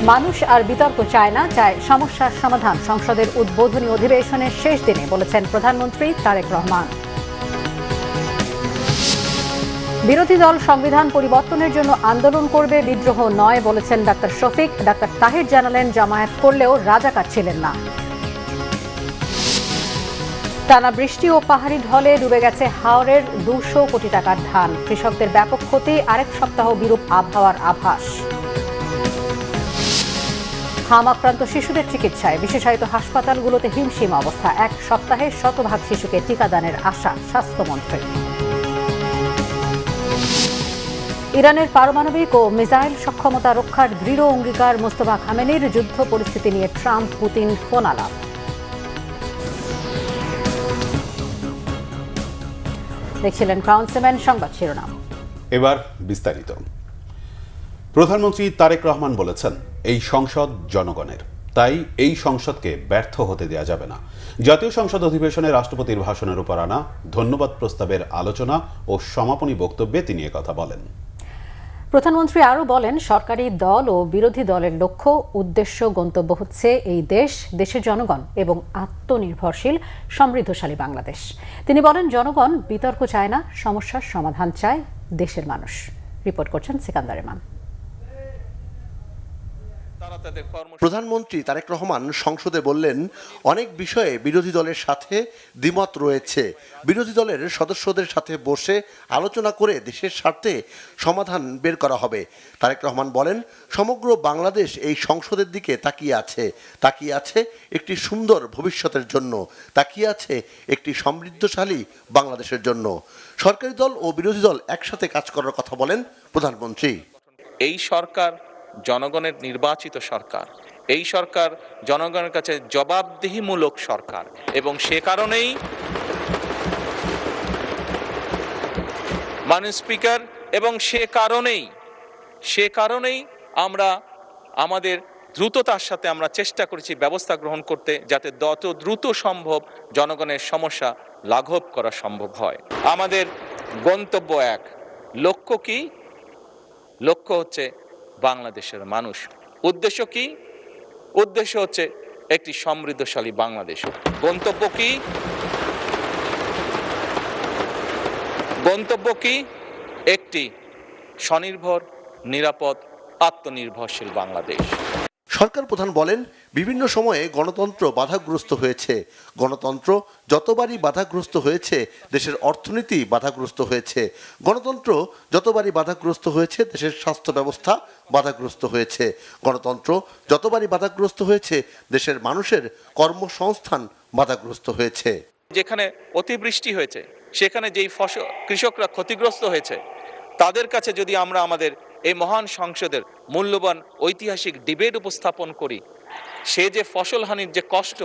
মানুষ আর বিতর্ক চায় না, চায় সমস্যার সমাধান। সংসদের উদ্বোধনী অধিবেশনের শেষ দিনে বলেছেন প্রধানমন্ত্রী তারেক রহমান। বিরোধী দল সংবিধান পরিবর্তনের জন্য আন্দোলন করবে, বিদ্রোহ নয় বলেছেন ডাক্তার শফিক। ডাক্তার তাহির জানালেন জামায়াত করলেও রাজাকার ছিলেন না। টানা বৃষ্টি ও পাহাড়ি ঢলে ডুবে গেছে হাওরের 200 কোটি টাকার ধান। কৃষকদের ব্যাপক ক্ষতি, আরেক সপ্তাহ বিরূপ আবহাওয়ার আভাস। হাম আক্রান্ত শিশুদের চিকিৎসায় বিশেষায়িত হাসপাতালগুলোতে হিমশিম অবস্থা। এক সপ্তাহে 100% শিশুকে টিকাদানের আশা স্বাস্থ্যমন্ত্রী। ইরানের পারমাণবিক ও মিসাইল সক্ষমতা রক্ষার দৃঢ় অঙ্গীকার মোস্তফা খামেনির। যুদ্ধ পরিস্থিতি নিয়ে ট্রাম্প পুতিন ফোন আলাপ। দেখছিলেন ক্রাউন সিমেন্ট সংবাদ শিরোনাম। এবার বিস্তারিত। প্রধানমন্ত্রী তারেক রহমান বলেছেন, এই সংসদ জনগণের, তাই এই সংসদকে ব্যর্থ হতে দেওয়া যাবে না। জাতীয় সংসদ অধিবেশনে রাষ্ট্রপতির ভাষণের উপর আনা ধন্যবাদ প্রস্তাবের আলোচনা ও সমাপনী বক্তব্যে তিনি কথা বলেন। প্রধানমন্ত্রী আরও বলেন, সরকারি দল ও বিরোধী দলের লক্ষ্য, উদ্দেশ্য, গন্তব্য হচ্ছে এই দেশ, দেশের জনগণ এবং আত্মনির্ভরশীল সমৃদ্ধশালী বাংলাদেশ। তিনি বলেন, জনগণ বিতর্ক চায় না, সমস্যার সমাধান চায় দেশের মানুষ। রিপোর্ট করছেন সিকান্দার ইমাম। প্রধানমন্ত্রী তারেক রহমান সংসদে বললেন, অনেক বিষয়ে বিরোধী দলের সাথে দ্বিমত রয়েছে। বিরোধী দলের সদস্যদের সাথে বসে আলোচনা করে দেশের স্বার্থে সমাধান বের করা হবে। তারেক রহমান বলেন, সমগ্র বাংলাদেশ এই সংসদের দিকে তাকিয়ে আছে একটি সুন্দর ভবিষ্যতের জন্য, তাকিয়ে আছে একটি সমৃদ্ধশালী বাংলাদেশের জন্য। সরকারি দল ও বিরোধী দল একসাথে কাজ করার কথা বলেন প্রধানমন্ত্রী। এই সরকার জনগণের নির্বাচিত সরকার, এই সরকার জনগণের কাছে জবাবদিহিমূলক সরকার, এবং সে কারণেই মাননীয় স্পিকার, এবং সে কারণেই আমরা আমাদের দ্রুততার সাথে আমরা চেষ্টা করেছি ব্যবস্থা গ্রহণ করতে, যাতে যত দ্রুত সম্ভব জনগণের সমস্যা লাঘব করা সম্ভব হয়। আমাদের গন্তব্য এক, লক্ষ্য কি? লক্ষ্য হচ্ছে বাংলাদেশের মানুষ। উদ্দেশ্য কি? উদ্দেশ্য হচ্ছে একটি সমৃদ্ধশালী বাংলাদেশ। গন্তব্য কি? গন্তব্য কি? একটি স্বনির্ভর, নিরাপদ, আত্মনির্ভরশীল বাংলাদেশ। সরকার প্রধান বলেন, বিভিন্ন সময়ে গণতন্ত্র বাধাগ্রস্ত হয়েছে। গণতন্ত্র যতবারই বাধাগ্রস্ত হয়েছে, দেশের অর্থনীতি বাধাগ্রস্ত হয়েছে। গণতন্ত্র যতবারই বাধাগ্রস্ত হয়েছে, দেশের স্বাস্থ্য ব্যবস্থা বাধাগ্রস্ত হয়েছে। গণতন্ত্র যতবারই বাধাগ্রস্ত হয়েছে, দেশের মানুষের কর্মসংস্থান বাধাগ্রস্ত হয়েছে। যেখানে অতিবৃষ্টি হয়েছে, সেখানে যেই কৃষকরা ক্ষতিগ্রস্ত হয়েছে, তাদের কাছে যদি আমরা আমাদের এই মহান সংসদের মূল্যবান ঐতিহাসিক ডিবেট উপস্থাপন করি, সে যে ফসল হানির যে কষ্ট,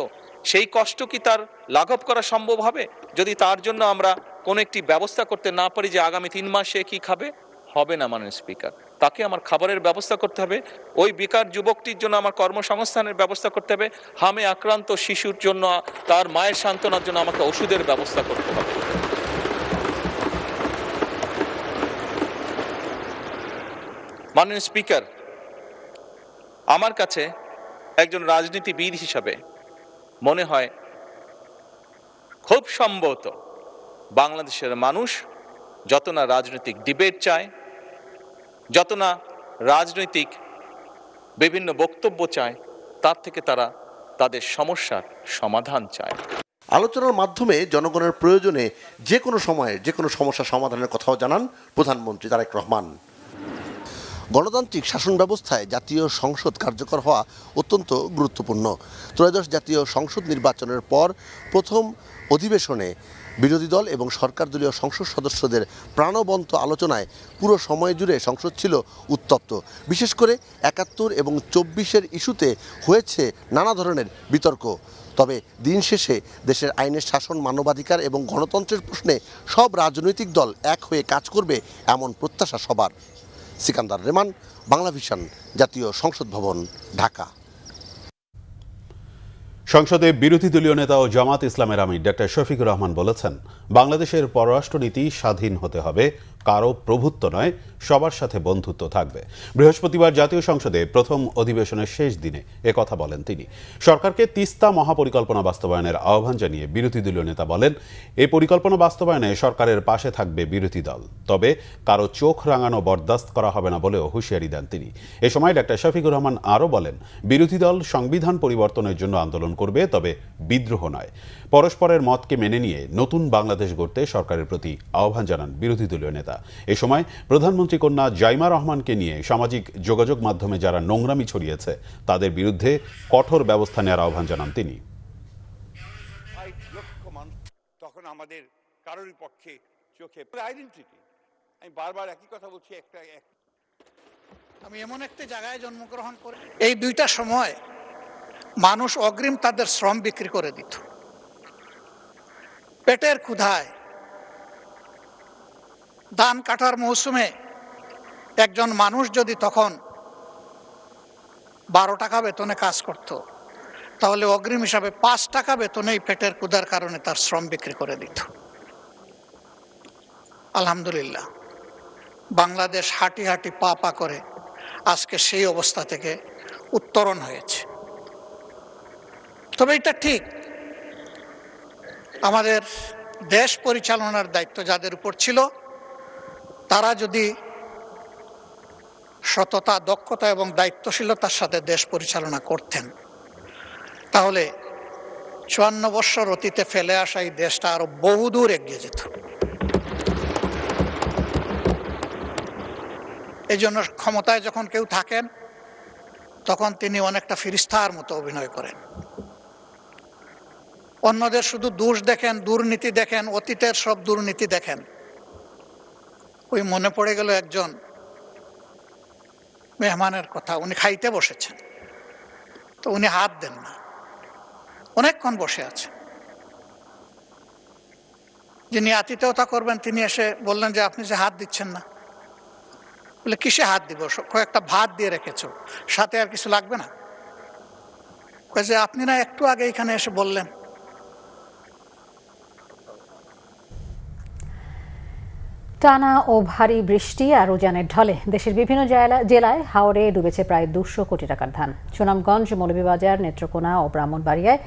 সেই কষ্ট কি তার লাঘব করা সম্ভব হবে যদি তার জন্য আমরা কোনো একটি ব্যবস্থা করতে না পারি যে আগামী 3 মাস সে কি খাবে? হবে না মাননীয় স্পিকার। তাকে আমার খাবারের ব্যবস্থা করতে হবে, ওই বেকার যুবকটির জন্য আমার কর্মসংস্থানের ব্যবস্থা করতে হবে, হামে আক্রান্ত শিশুর জন্য তার মায়ের সান্ত্বনার জন্য আমাকে ওষুধের ব্যবস্থা করতে হবে। মাননীয় স্পিকার, আমার কাছে একজন রাজনীতিবিদ হিসাবে মনে হয়, খুব সম্ভবত বাংলাদেশের মানুষ যত না রাজনৈতিক ডিবেট চায়, যত না রাজনৈতিক বিভিন্ন বক্তব্য চায়, তার থেকে তারা তাদের সমস্যার সমাধান চায়। আলোচনার মাধ্যমে জনগণের প্রয়োজনে যে কোনো সময়ে যে কোনো সমস্যা সমাধানের কথাও জানান প্রধানমন্ত্রী তারেক রহমান। গণতান্ত্রিক শাসন ব্যবস্থায় জাতীয় সংসদ কার্যকর হওয়া অত্যন্ত গুরুত্বপূর্ণ। ত্রয়োদশ জাতীয় সংসদ নির্বাচনের পর প্রথম অধিবেশনে বিরোধী দল এবং সরকার দলীয় সংসদ সদস্যদের প্রাণবন্ত আলোচনায় পুরো সময় জুড়ে সংসদ ছিল উত্তপ্ত। বিশেষ করে 71 এবং 24-এর ইস্যুতে হয়েছে নানা ধরনের বিতর্ক। তবে দিন শেষে দেশের আইনের শাসন, মানবাধিকার এবং গণতন্ত্রের প্রশ্নে সব রাজনৈতিক দল এক হয়ে কাজ করবে, এমন প্রত্যাশা সবার। সিকান্দার রেমান, বাংলাভিশন, জাতীয় সংসদ ভবন, ঢাকা। সংসদে বিরোধী দলীয় নেতা ও জামাত ইসলামের আমির ডাক্তার শফিকুর রহমান বলেছেন, বাংলাদেশের পররাষ্ট্রনীতি স্বাধীন হতে হবে, কারো প্রভুত্ব নয়, সবার সাথে বন্ধুত্ব থাকবে। বৃহস্পতিবার জাতীয় সংসদে প্রথম অধিবেশনের শেষ দিনে একথা বলেন তিনি। সরকারকে তিস্তা মহাপরিকল্পনা বাস্তবায়নের আহ্বান জানিয়ে বিরোধী দলীয় নেতা বলেন, এই পরিকল্পনা বাস্তবায়নে সরকারের পাশে থাকবে বিরোধী দল, তবে কারো চোখ রাঙানো বরদাস্ত করা হবে না বলেও হুঁশিয়ারি দেন তিনি। এ সময় ডাক্তার শফিকুর রহমান আরও বলেন, বিরোধী দল সংবিধান পরিবর্তনের জন্য আন্দোলন করবে, তবে বিদ্রোহ নয়। পরস্পরের মতকে মেনে নিয়ে নতুন বাংলাদেশ গড়তে সরকারের প্রতি আহ্বান জানান বিরোধী দলীয় নেতা। এ সময় প্রধানমন্ত্রী কন্যা জাইমা রহমানকে নিয়ে সামাজিক যোগাযোগ মাধ্যমে যারা নোংরামি ছড়িয়েছে তাদের বিরুদ্ধে কঠোর ব্যবস্থা নেওয়ার আহ্বান জানান তিনি। তখন আমাদের কারোর পক্ষে চোখে আইডেন্টিটি, আমি বারবার একই কথা বলছি, আমি এমন একটা জায়গায় জন্মগ্রহণ করে এই দুইটা সময় মানুষ অগ্রিম তাদের শ্রম বিক্রি করে দিত। পেটের ক্ষুধায় ধান কাটার মৌসুমে একজন মানুষ যদি তখন 12 টাকা বেতনে কাজ করত, তাহলে অগ্রিম হিসাবে 5 টাকা বেতনেই পেটের ক্ষুধার কারণে তার শ্রম বিক্রি করে দিত। আলহামদুলিল্লাহ, বাংলাদেশ হাঁটি হাঁটি পা পা করে আজকে সেই অবস্থা থেকে উত্তরণ হয়েছে। তবে এটা ঠিক, আমাদের দেশ পরিচালনার দায়িত্ব যাদের উপর ছিল, তারা যদি সততা, দক্ষতা এবং দায়িত্বশীলতার সাথে দেশ পরিচালনা করতেন, তাহলে 54 বৎসর অতীতে ফেলে আসা এই দেশটা আরো বহুদূর এগিয়ে যেত। এই জন্য ক্ষমতায় যখন কেউ থাকেন, তখন তিনি অনেকটা ফিরিস্তার মতো অভিনয় করেন। অন্যদের শুধু দোষ দেখেন, দুর্নীতি দেখেন, অতীতের সব দুর্নীতি দেখেন। ওই মনে পড়ে গেল একজন মেহমানের কথা, উনি খাইতে বসেছেন, তো উনি হাত দেন না, অনেকক্ষণ বসে আছে। যিনি আতিথেয়তা করবেন তিনি এসে বললেন যে আপনি যে হাত দিচ্ছেন না। বলে কিসে হাত দিব, কয়েকটা ভাত দিয়ে রেখেছো, সাথে আর কিছু লাগবে না? কয়ে যে আপনি না একটু আগে এখানে এসে বললেন। টানা ও ভারী বৃষ্টি আর উজানের ঢলে দেশের বিভিন্ন জেলায় হাওরে ডুবেছে প্রায় 200 কোটি টাকার ধান। সুনামগঞ্জ, মৌলভীবাজার, নেত্রকোনা ও ব্রাহ্মণবাড়িয়ায়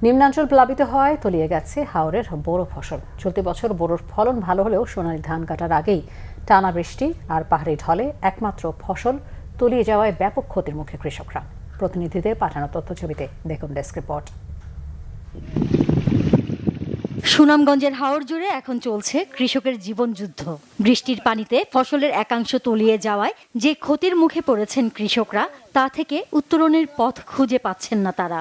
নিম্নাঞ্চল প্লাবিত হওয়ায় তলিয়ে গেছে হাওরের বোরো ফসল। চলতি বছর বোরোর ফলন ভালো হলেও সোনালী ধান কাটার আগেই টানা বৃষ্টি আর পাহাড়ি ঢলে একমাত্র ফসল তলিয়ে যাওয়ায় ব্যাপক ক্ষতির মুখে কৃষকরা। প্রতিনিধিদের পাঠানো তথ্যছবিতে দেখুন ডেস্ক রিপোর্ট। সুনামগঞ্জের হাওর জুড়ে এখন চলছে কৃষকের জীবন যুদ্ধ। বৃষ্টির পানিতে ফসলের একাংশ তলিয়ে যাওয়ায় যে ক্ষতির মুখে পড়েছেন কৃষকরা, তা থেকে উত্তরণের পথ খুঁজে পাচ্ছেন না তারা।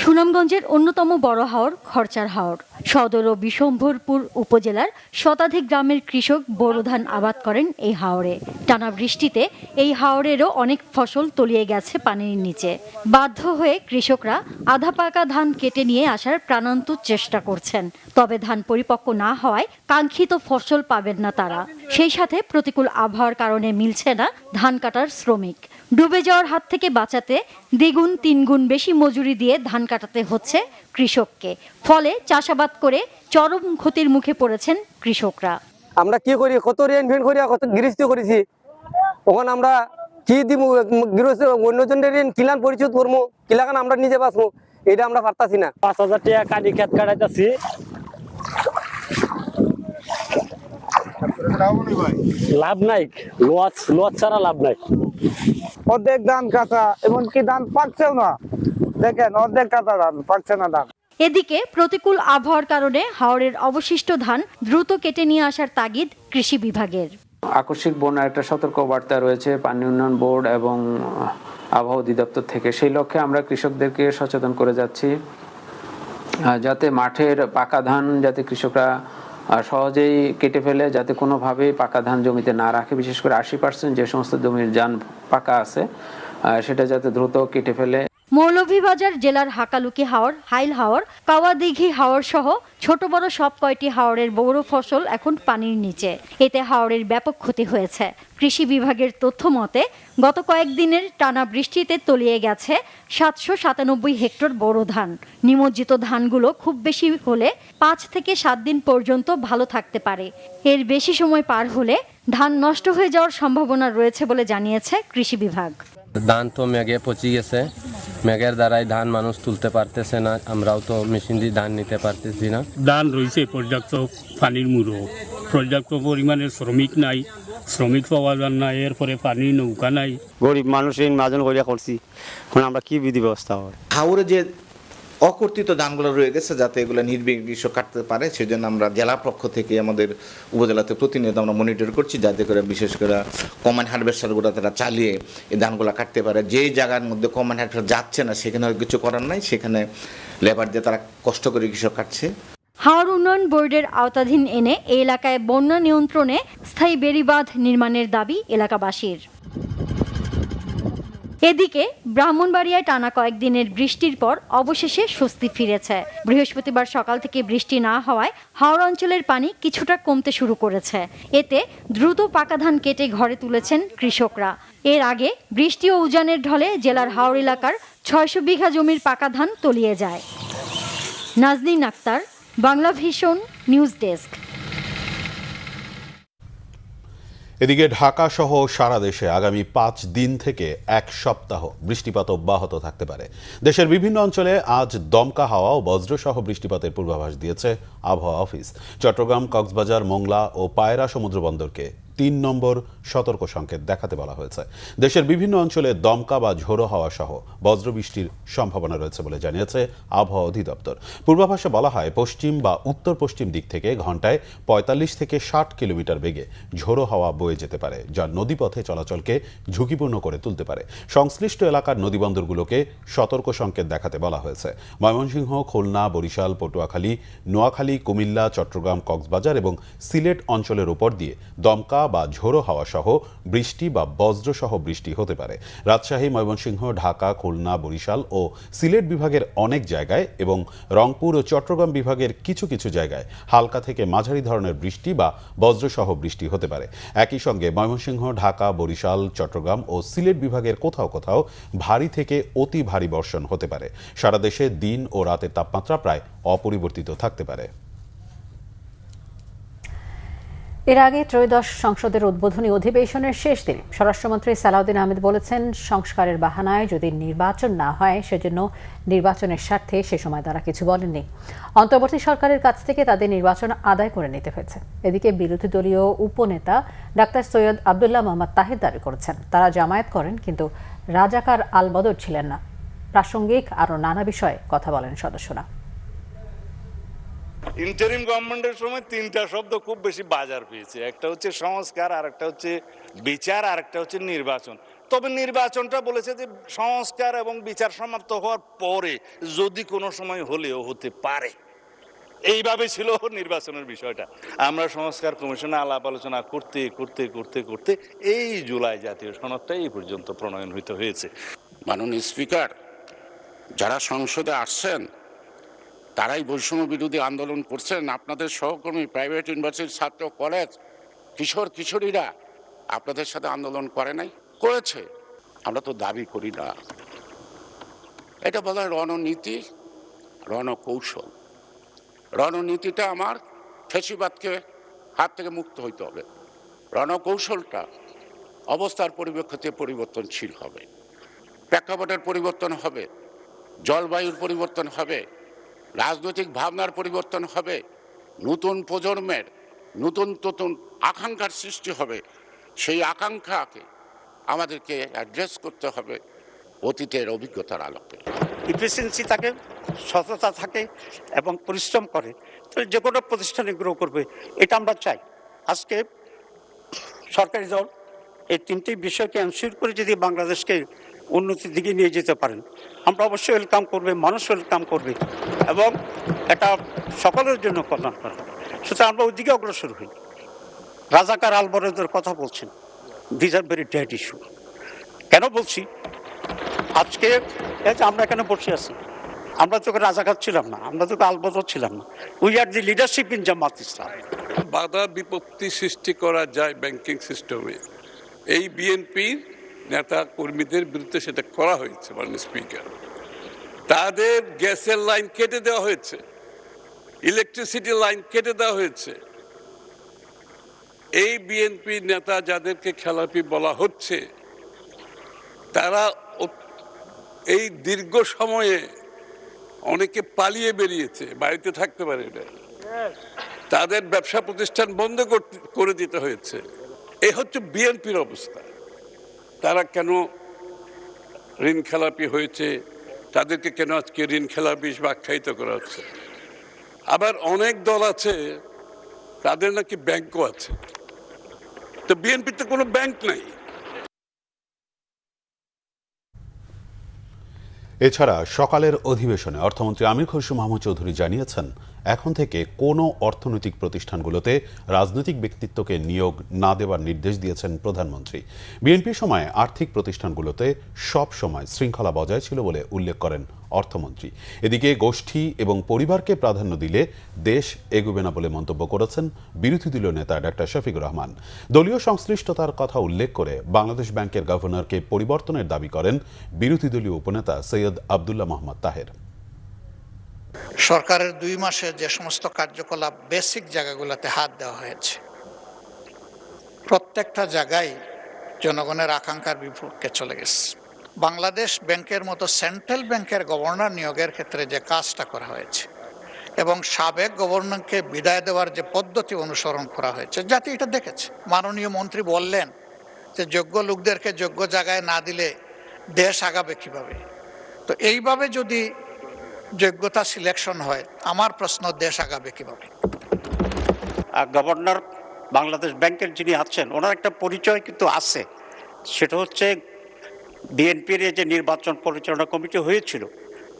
সুনামগঞ্জের অন্যতম বড় হাওর খরচার হাওর। সদর ও বিশম্ভরপুর উপজেলার শতাধিক গ্রামের কৃষক বোরো ধান আবাদ করেন এই হাওরে। টানা বৃষ্টিতে এই হাওরেরও অনেক ফসল তলিয়ে গেছে পানির নিচে। বাধ্য হয়ে কৃষকরা আধা পাকা ধান কেটে নিয়ে আসার প্রাণান্ত চেষ্টা করছেন, তবে ধান পরিপক্ব না হওয়ায় কাঙ্ক্ষিত ফসল পাবেন না তারা। সেই সাথে প্রতিকূল আবহাওয়ার কারণে মিলছে না ধান কাটার শ্রমিক। ডুবে যাওয়ার হাত থেকে বাঁচাতে দ্বিগুণ তিনগুণ বেশি মজুরি দিয়ে ধান কাটাতে হচ্ছে কৃষককে। ফলে চাষাবাদ করে চরম ক্ষতির মুখে পড়েছেন কৃষকরা। আমরা কি করি, কত ঋণ ফিন করি, কত গৃহস্থ করেছি, তখন আমরা কি দিব, গৃহস্থ অন্যজনের ঋণ কিলান পরিশোধ করবো, কিলাকান আমরা নিজে বাঁচবো, এটা আমরা পারতাছি না। 5,000 টাকা কাটি খেত কাটাইতেছি, লাভ নাই, লস ছাড়া লাভ নাই। অর্ধেক ধান কাঁচা, এমনকি ধান পাকছেও না, দেখেন অর্ধেক কাঁচা ধান পাকছে না ধান। এদিকে প্রতিকূল আবহাওয়ার কারণে হাওরের অবশিষ্ট ধান দ্রুত কেটে নিয়ে আসার তাগিদ কৃষি বিভাগের। আকস্মিক বন্যার একটা সতর্ক বার্তা রয়েছে পানি উন্নয়ন বোর্ড এবং আবহাওয়া অধিদপ্তর থেকে। সেই লক্ষ্যে আমরা কৃষকদেরকে সচেতন করে যাচ্ছি, যাতে মাঠের পাকা ধান যাতে কৃষকরা সহজেই কেটে ফেলে, যাতে কোনোভাবেই পাকা ধান জমিতে না রাখে। বিশেষ করে 80% যে সমস্ত জমির ধান পাকা আছে সেটা যাতে দ্রুত কেটে ফেলে। মৌলভীবাজার জেলার হাকালুকি হাওর, হাইল হাওর, কাওয়াদিঘি হাওর সহ ছোট বড় সব কয়টি হাওরের বড় ফসল এখন পানির নিচে। এতে হাওরের ব্যাপক ক্ষতি হয়েছে। কৃষি বিভাগের তথ্য মতে গত কয়েকদিনের টানা বৃষ্টিতে তলিয়ে গেছে 797 হেক্টর বোরো ধান। নিমজ্জিত ধানগুলো খুব বেশি হলে 5 থেকে 7 দিন পর্যন্ত ভালো থাকতে পারে। এর বেশি সময় পার হলে ধান নষ্ট হয়ে যাওয়ার সম্ভাবনা রয়েছে বলে জানিয়েছে কৃষি বিভাগ। ধান তো মেঘে পচে গেছে, মেঘের দ্বারাই ধান মানুষ তুলতে পারতেছে না, আমরাও তো মেশিন দিয়ে ধান নিতে পারতেছি না। ধান রয়েছে পর্যাপ্ত পানির মুড়ো, পর্যাপ্ত পরিমাণের শ্রমিক নাই, শ্রমিক পাওয়া যান না, এরপরে পানি নৌকা নাই। গরিব মানুষের মাজন করিয়া করছি, এখন আমরা কি বিধি ব্যবস্থা হয়। হাওরে যে অকর্তিত ধানগুলো রয়ে গেছে যাতে এগুলো নির্বিঘ্নে কাটতে পারে সেজন্য আমরা জেলা পক্ষ থেকে আমাদের উপজেলাতে প্রতিনিয়ত আমরা মনিটর করছি, যাতে করে বিশেষ করে কম্বাইন হারভেস্টারগুলো তারা চালিয়ে এই ধানগুলো কাটতে পারে। যেই জায়গার মধ্যে কম্বাইন হারভেস্টার যাচ্ছে না সেখানে কিছু করার নাই, সেখানে লেবার দিয়ে তারা কষ্ট করে কৃষক কাটছে। হাওর উন্নয়ন বোর্ডের আওতাধীন এনে এই এলাকায় বন্যা নিয়ন্ত্রণে স্থায়ী বেড়িবাঁধ নির্মাণের দাবি এলাকাবাসীর। এদিকে ব্রাহ্মণবাড়িয়ায় টানা কয়েকদিনের বৃষ্টির পর অবশেষে স্বস্তি ফিরেছে। বৃহস্পতিবার সকাল থেকে বৃষ্টি না হওয়ায় হাওর অঞ্চলের পানি কিছুটা কমতে শুরু করেছে। এতে দ্রুত পাকা ধান কেটে ঘরে তুলেছেন কৃষকরা। এর আগে বৃষ্টি ও উজানের ঢলে জেলার হাওর এলাকার 600 বিঘা জমির পাকা ধান তলিয়ে যায়। Nazneen Akhtar, Bangla vision, news desk. এদিকে ঢাকা সহ সারা দেশে আগামী 5 দিন থেকে 1 সপ্তাহ বৃষ্টিপাত অব্যাহত থাকতে পারে। দেশের বিভিন্ন অঞ্চলে আজ দমকা হাওয়া ও বজ্রসহ বৃষ্টিপাতের পূর্বাভাস দিয়েছে আবহাওয়া অফিস। চট্টগ্রাম, কক্সবাজার, মোংলা ও পায়রা সমুদ্র বন্দরকে 3 নম্বর সতর্ক সংকেত দেখাতে বলা হয়েছে। দেশের বিভিন্ন অঞ্চলে দমকা বা ঝোড়ো হাওয়া সহ বজ্রবৃষ্টির সম্ভাবনা রয়েছে বলে জানিয়েছে আবহাওয়া অধিদপ্তর। পূর্বাভাসে বলা হয় পশ্চিম বা উত্তর পশ্চিম দিক থেকে ঘন্টায় 45 থেকে 60 কিলোমিটার বেগে ঝোড়ো হাওয়া বয়ে যেতে পারে, যা নদীপথে চলাচলকে ঝুঁকিপূর্ণ করে তুলতে পারে। সংশ্লিষ্ট এলাকার নদীবন্দরগুলোকে সতর্ক সংকেত দেখাতে বলা হয়েছে। ময়মনসিংহ, খুলনা, বরিশাল, পটুয়াখালী, নোয়াখালী, কুমিল্লা, চট্টগ্রাম, কক্সবাজার এবং সিলেট অঞ্চলের উপর দিয়ে দমকা বা ঝোড়ো হাওয়া সহ বৃষ্টি বা বজ্রসহ বৃষ্টি হতে পারে। রাজশাহী, ময়মনসিংহ, ঢাকা, খুলনা, বরিশাল ও সিলেট বিভাগের অনেক জায়গায় এবং রংপুর ও চট্টগ্রাম বিভাগের কিছু কিছু জায়গায় হালকা থেকে মাঝারি ধরনের বৃষ্টি বা বজ্রসহ বৃষ্টি হতে পারে। একই সঙ্গে ময়মনসিংহ, ঢাকা, বরিশাল, চট্টগ্রাম ও সিলেট বিভাগের কোথাও কোথাও ভারী থেকে অতি ভারী বর্ষণ হতে পারে। সারা দেশে দিন ও রাতের তাপমাত্রা প্রায় অপরিবর্তিত থাকতে পারে। এর আগে ত্রয়োদশ সংসদের উদ্বোধনী অধিবেশনের শেষ দিন স্বরাষ্ট্রমন্ত্রী সালাউদ্দিন আহমেদ বলেছেন, সংস্কারের বাহানায় যদি নির্বাচন না হয় সেজন্য নির্বাচনের স্বার্থে সে সময় তারা কিছু বলেননি। অন্তর্বর্তী সরকারের কাছ থেকে তাদের নির্বাচন আদায় করে নিতে হয়েছে। এদিকে বিরোধী দলীয় উপনেতা ডাক্তার সৈয়দ আবদুল্লাহ মোহাম্মদ তাহের দাবি করেছেন, তারা জামায়াত করেন কিন্তু রাজাকার আলবদর ছিলেন না। প্রাসঙ্গিক আরও নানা বিষয়ে কথা বলেন সদস্যরা। ইন্টারিম গভর্নমেন্টের সময় 3টা শব্দ খুব বেশি বাজার পেয়েছে, একটা হচ্ছে সংস্কার, আর একটা হচ্ছে বিচার, আর একটা হচ্ছে নির্বাচন। তবে নির্বাচনটা বলেছে যে সংস্কার এবং বিচার সমাপ্ত হওয়ার পরে যদি কোনো সময় হলেও হতে পারে, এইভাবে ছিল নির্বাচনের বিষয়টা। আমরা সংস্কার কমিশনে আলাপ আলোচনা করতে করতে করতে করতে এই জুলাই জাতীয় সনদটা এই পর্যন্ত প্রণয়ন হয়েছে। মাননীয় স্পিকার, যারা সংসদে আসছেন তারাই বৈষম্য বিরোধী আন্দোলন করছেন। আপনাদের সহকর্মী প্রাইভেট ইউনিভার্সিটির ছাত্র, কলেজ, কিশোর কিশোরীরা আপনাদের সাথে আন্দোলন করে নাই? করেছে। আমরা তো দাবি করি না। এটা বলা হয় রণনীতি, রণকৌশল। রণনীতিটা আমার ফ্যাসিবাদকে হাত থেকে মুক্ত হইতে হবে। রণকৌশলটা অবস্থার পরিপ্রেক্ষিতে পরিবর্তনশীল হবে, প্রেক্ষাপটের পরিবর্তন হবে, জলবায়ুর পরিবর্তন হবে, রাজনৈতিক ভাবনার পরিবর্তন হবে, নতুন প্রজন্মের নতুন নতুন আকাঙ্ক্ষার সৃষ্টি হবে। সেই আকাঙ্ক্ষাকে আমাদেরকে অ্যাড্রেস করতে হবে অতীতের অভিজ্ঞতার আলোকে। ইফিসিয়েন্সি থাকে, সততা থাকে এবং পরিশ্রম করে, তাহলে যে কোনো প্রতিষ্ঠানে গ্রো করবে, এটা আমরা চাই। আজকে সরকারি দল এই 3টি বিষয়কে এনশিওর করে যদি বাংলাদেশকে উন্নতির দিকে নিয়ে যেতে পারেন, আমরা অবশ্যই ওয়েলকাম করবে, মানুষ ওয়েলকাম করবে এবং এটা সকলের জন্য কল্যাণ করা। সুতরাং আমরা ওইদিকে অগ্রসর হই। রাজাকার আলবদরের কথা বলছেন, this are very dead issue. কেন বলছি? আজকে এই যে আমরা এখানে বসে আছি, আমরা তো রাজাকার ছিলাম না, আমরা তো আলবদর ছিলাম না। We are the leadership in Jamaat Islam. বাধা বিপত্তি সৃষ্টি করা যায় ব্যাংকিং সিস্টেমে, এই বিএনপির নেতা কর্মীদের বিরুদ্ধে সেটা করা হয়েছে। মাননীয় স্পিকার, তাদের গ্যাসের লাইন কেটে দেওয়া হয়েছে, ইলেকট্রিসিটি লাইন কেটে দেওয়া হয়েছে। এই বিএনপি নেতা যাদেরকে খেলাপি বলা হচ্ছে, তারা এই দীর্ঘ সময়ে অনেকে পালিয়ে বেরিয়েছে, বাড়িতে থাকতে পারে না, তাদের ব্যবসা প্রতিষ্ঠান বন্ধ করে দিতে হয়েছে। এই হচ্ছে বিএনপির অবস্থা। তারা কেন ঋণ খেলাপি হয়েছে, তাদেরকে কেন আজকে ঋণ খেলাপি হিসেবে আখ্যায়িত করা হচ্ছে। আবার অনেক দল আছে তাদের নাকি ব্যাংকও আছে, তো বিএনপিতে কোনো ব্যাংক নাই। এছাড়া সকালের অধিবেশনে অর্থমন্ত্রী আমির খসরু মাহমুদ চৌধুরী জানিয়েছেন, এখন থেকে কোনো অর্থনৈতিক প্রতিষ্ঠানগুলোতে রাজনৈতিক ব্যক্তিত্বকে নিয়োগ না দেওয়ার নির্দেশ দিয়েছেন প্রধানমন্ত্রী। বিএনপির সময় আর্থিক প্রতিষ্ঠানগুলোতে সব সময় শৃঙ্খলা বজায় ছিল বলে উল্লেখ করেন অর্থমন্ত্রী। এদিকে গোষ্ঠী এবং পরিবারকে প্রাধান্য দিলে দেশ এগোবে না বলে মন্তব্য করেছেন বিরোধী দলীয় নেতা ডক্টর শফিকুর রহমান। দলীয় সংশ্লিষ্টতার কথা উল্লেখ করে বাংলাদেশ ব্যাংকের গভর্নরকে পরিবর্তনের দাবি করেন বিরোধী দলীয় উপনেতা সৈয়দ আব্দুল্লাহ মোহাম্মদ তাহের। সরকারের 2 মাসে যে সমস্ত কার্যকলাপ বেসিক জায়গাগুলোতে হাত দেওয়া হয়েছে, প্রত্যেকটা জায়গায় জনগণের আকাঙ্ক্ষার বিপক্ষে চলে গেছে। বাংলাদেশ ব্যাংকের মতো সেন্ট্রাল ব্যাংকের গভর্নর নিয়োগের ক্ষেত্রে যে কাজটা করা হয়েছে এবং সাবেক গভর্নরকে বিদায় দেওয়ার যে পদ্ধতি অনুসরণ করা হয়েছে, জাতি এটা দেখেছে। মাননীয় মন্ত্রী বললেন যে যোগ্য লোকদেরকে যোগ্য জায়গায় না দিলে দেশ আগাবে কিভাবে। তো এইভাবে যদি যোগ্যতা সিলেকশন হয়, আমার প্রশ্ন, দেশ আগাবে কিভাবে? গভর্নর বাংলাদেশ ব্যাংকের যিনি আছেন, ওনার একটা পরিচয় কিন্তু আছে, সেটা হচ্ছে বিএনপির যে নির্বাচন পরিচালনা কমিটি হয়েছিল,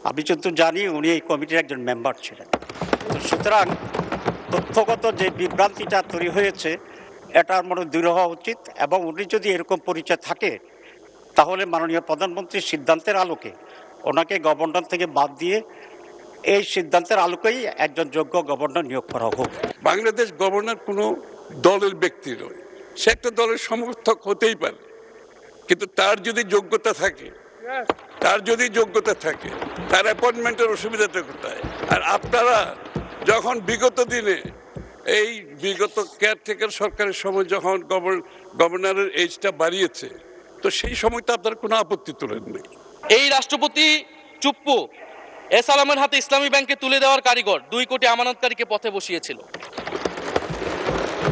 আমি কিন্তু জানি উনি এই কমিটির একজন মেম্বার ছিলেন। তো সুতরাং তথ্যগত যে বিভ্রান্তিটা তৈরি হয়েছে, এটার মনে দূর হওয়া উচিত। এবং উনি যদি এরকম পরিচয় থাকে, তাহলে মাননীয় প্রধানমন্ত্রীর সিদ্ধান্তের আলোকে ওনাকে গভর্নর থেকে বাদ দিয়ে এই সিদ্ধান্তের আলোকেই একজন যোগ্য গভর্নর নিয়োগ করা হোক। বাংলাদেশ গভর্নর কোনো দলের ব্যক্তি নয়, সে একটা দলের সমর্থক হতেই পারে, কিন্তু তার যদি যোগ্যতা থাকে, তার অ্যাপয়েন্টমেন্টের অসুবিধাটা কোথায়? আর আপনারা যখন বিগত দিনে এই বিগত কেয়ারটেকার সরকারের সময় যখন গভর্নরের এজটা বাড়িয়েছে, তো সেই সময় তো আপনারা কোনো আপত্তি তোলেন নাই। এই রাষ্ট্রপতি চুপ্পু এস আলমের হাতে ইসলামী ব্যাংকে তুলে দেওয়ার কারিগর 2 কোটি আমানতকারীকে পথে বসিয়েছিল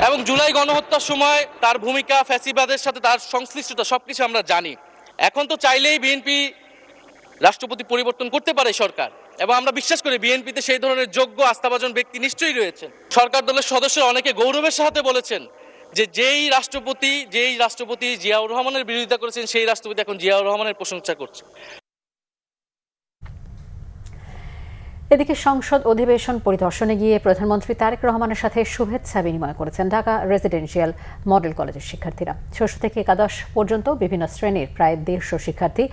এবং জুলাই গণহত্যার সময় তার ভূমিকা, ফ্যাসিবাদের সাথে তার সংশ্লিষ্টতা সবকিছু আমরা জানি। এখন তো চাইলেই বিএনপি রাষ্ট্রপতি পরিবর্তন করতে পারে সরকার, এবং আমরা বিশ্বাস করি বিএনপিতে সেই ধরনের যোগ্য আস্থাভাজন ব্যক্তি নিশ্চয়ই রয়েছে। সরকার দলের সদস্যরা অনেকে গৌরবের সাথে বলেছেন যে যেই রাষ্ট্রপতি জিয়াউর রহমানের বিরোধিতা করেছেন, সেই রাষ্ট্রপতি এখন জিয়াউর রহমানের প্রশংসা করছে। এদিকে সংসদ অধিবেশন পরিদর্শনে গিয়ে প্রধানমন্ত্রী তারেক রহমানের সাথে শুভেচ্ছা বিনিময় করেছেন ঢাকা রেসিডেন্সিয়াল মডেল কলেজের শিক্ষার্থীরা। ৬ষ্ঠ থেকে একাদশ পর্যন্ত বিভিন্ন শ্রেণীর প্রায় ১৫০ শিক্ষার্থী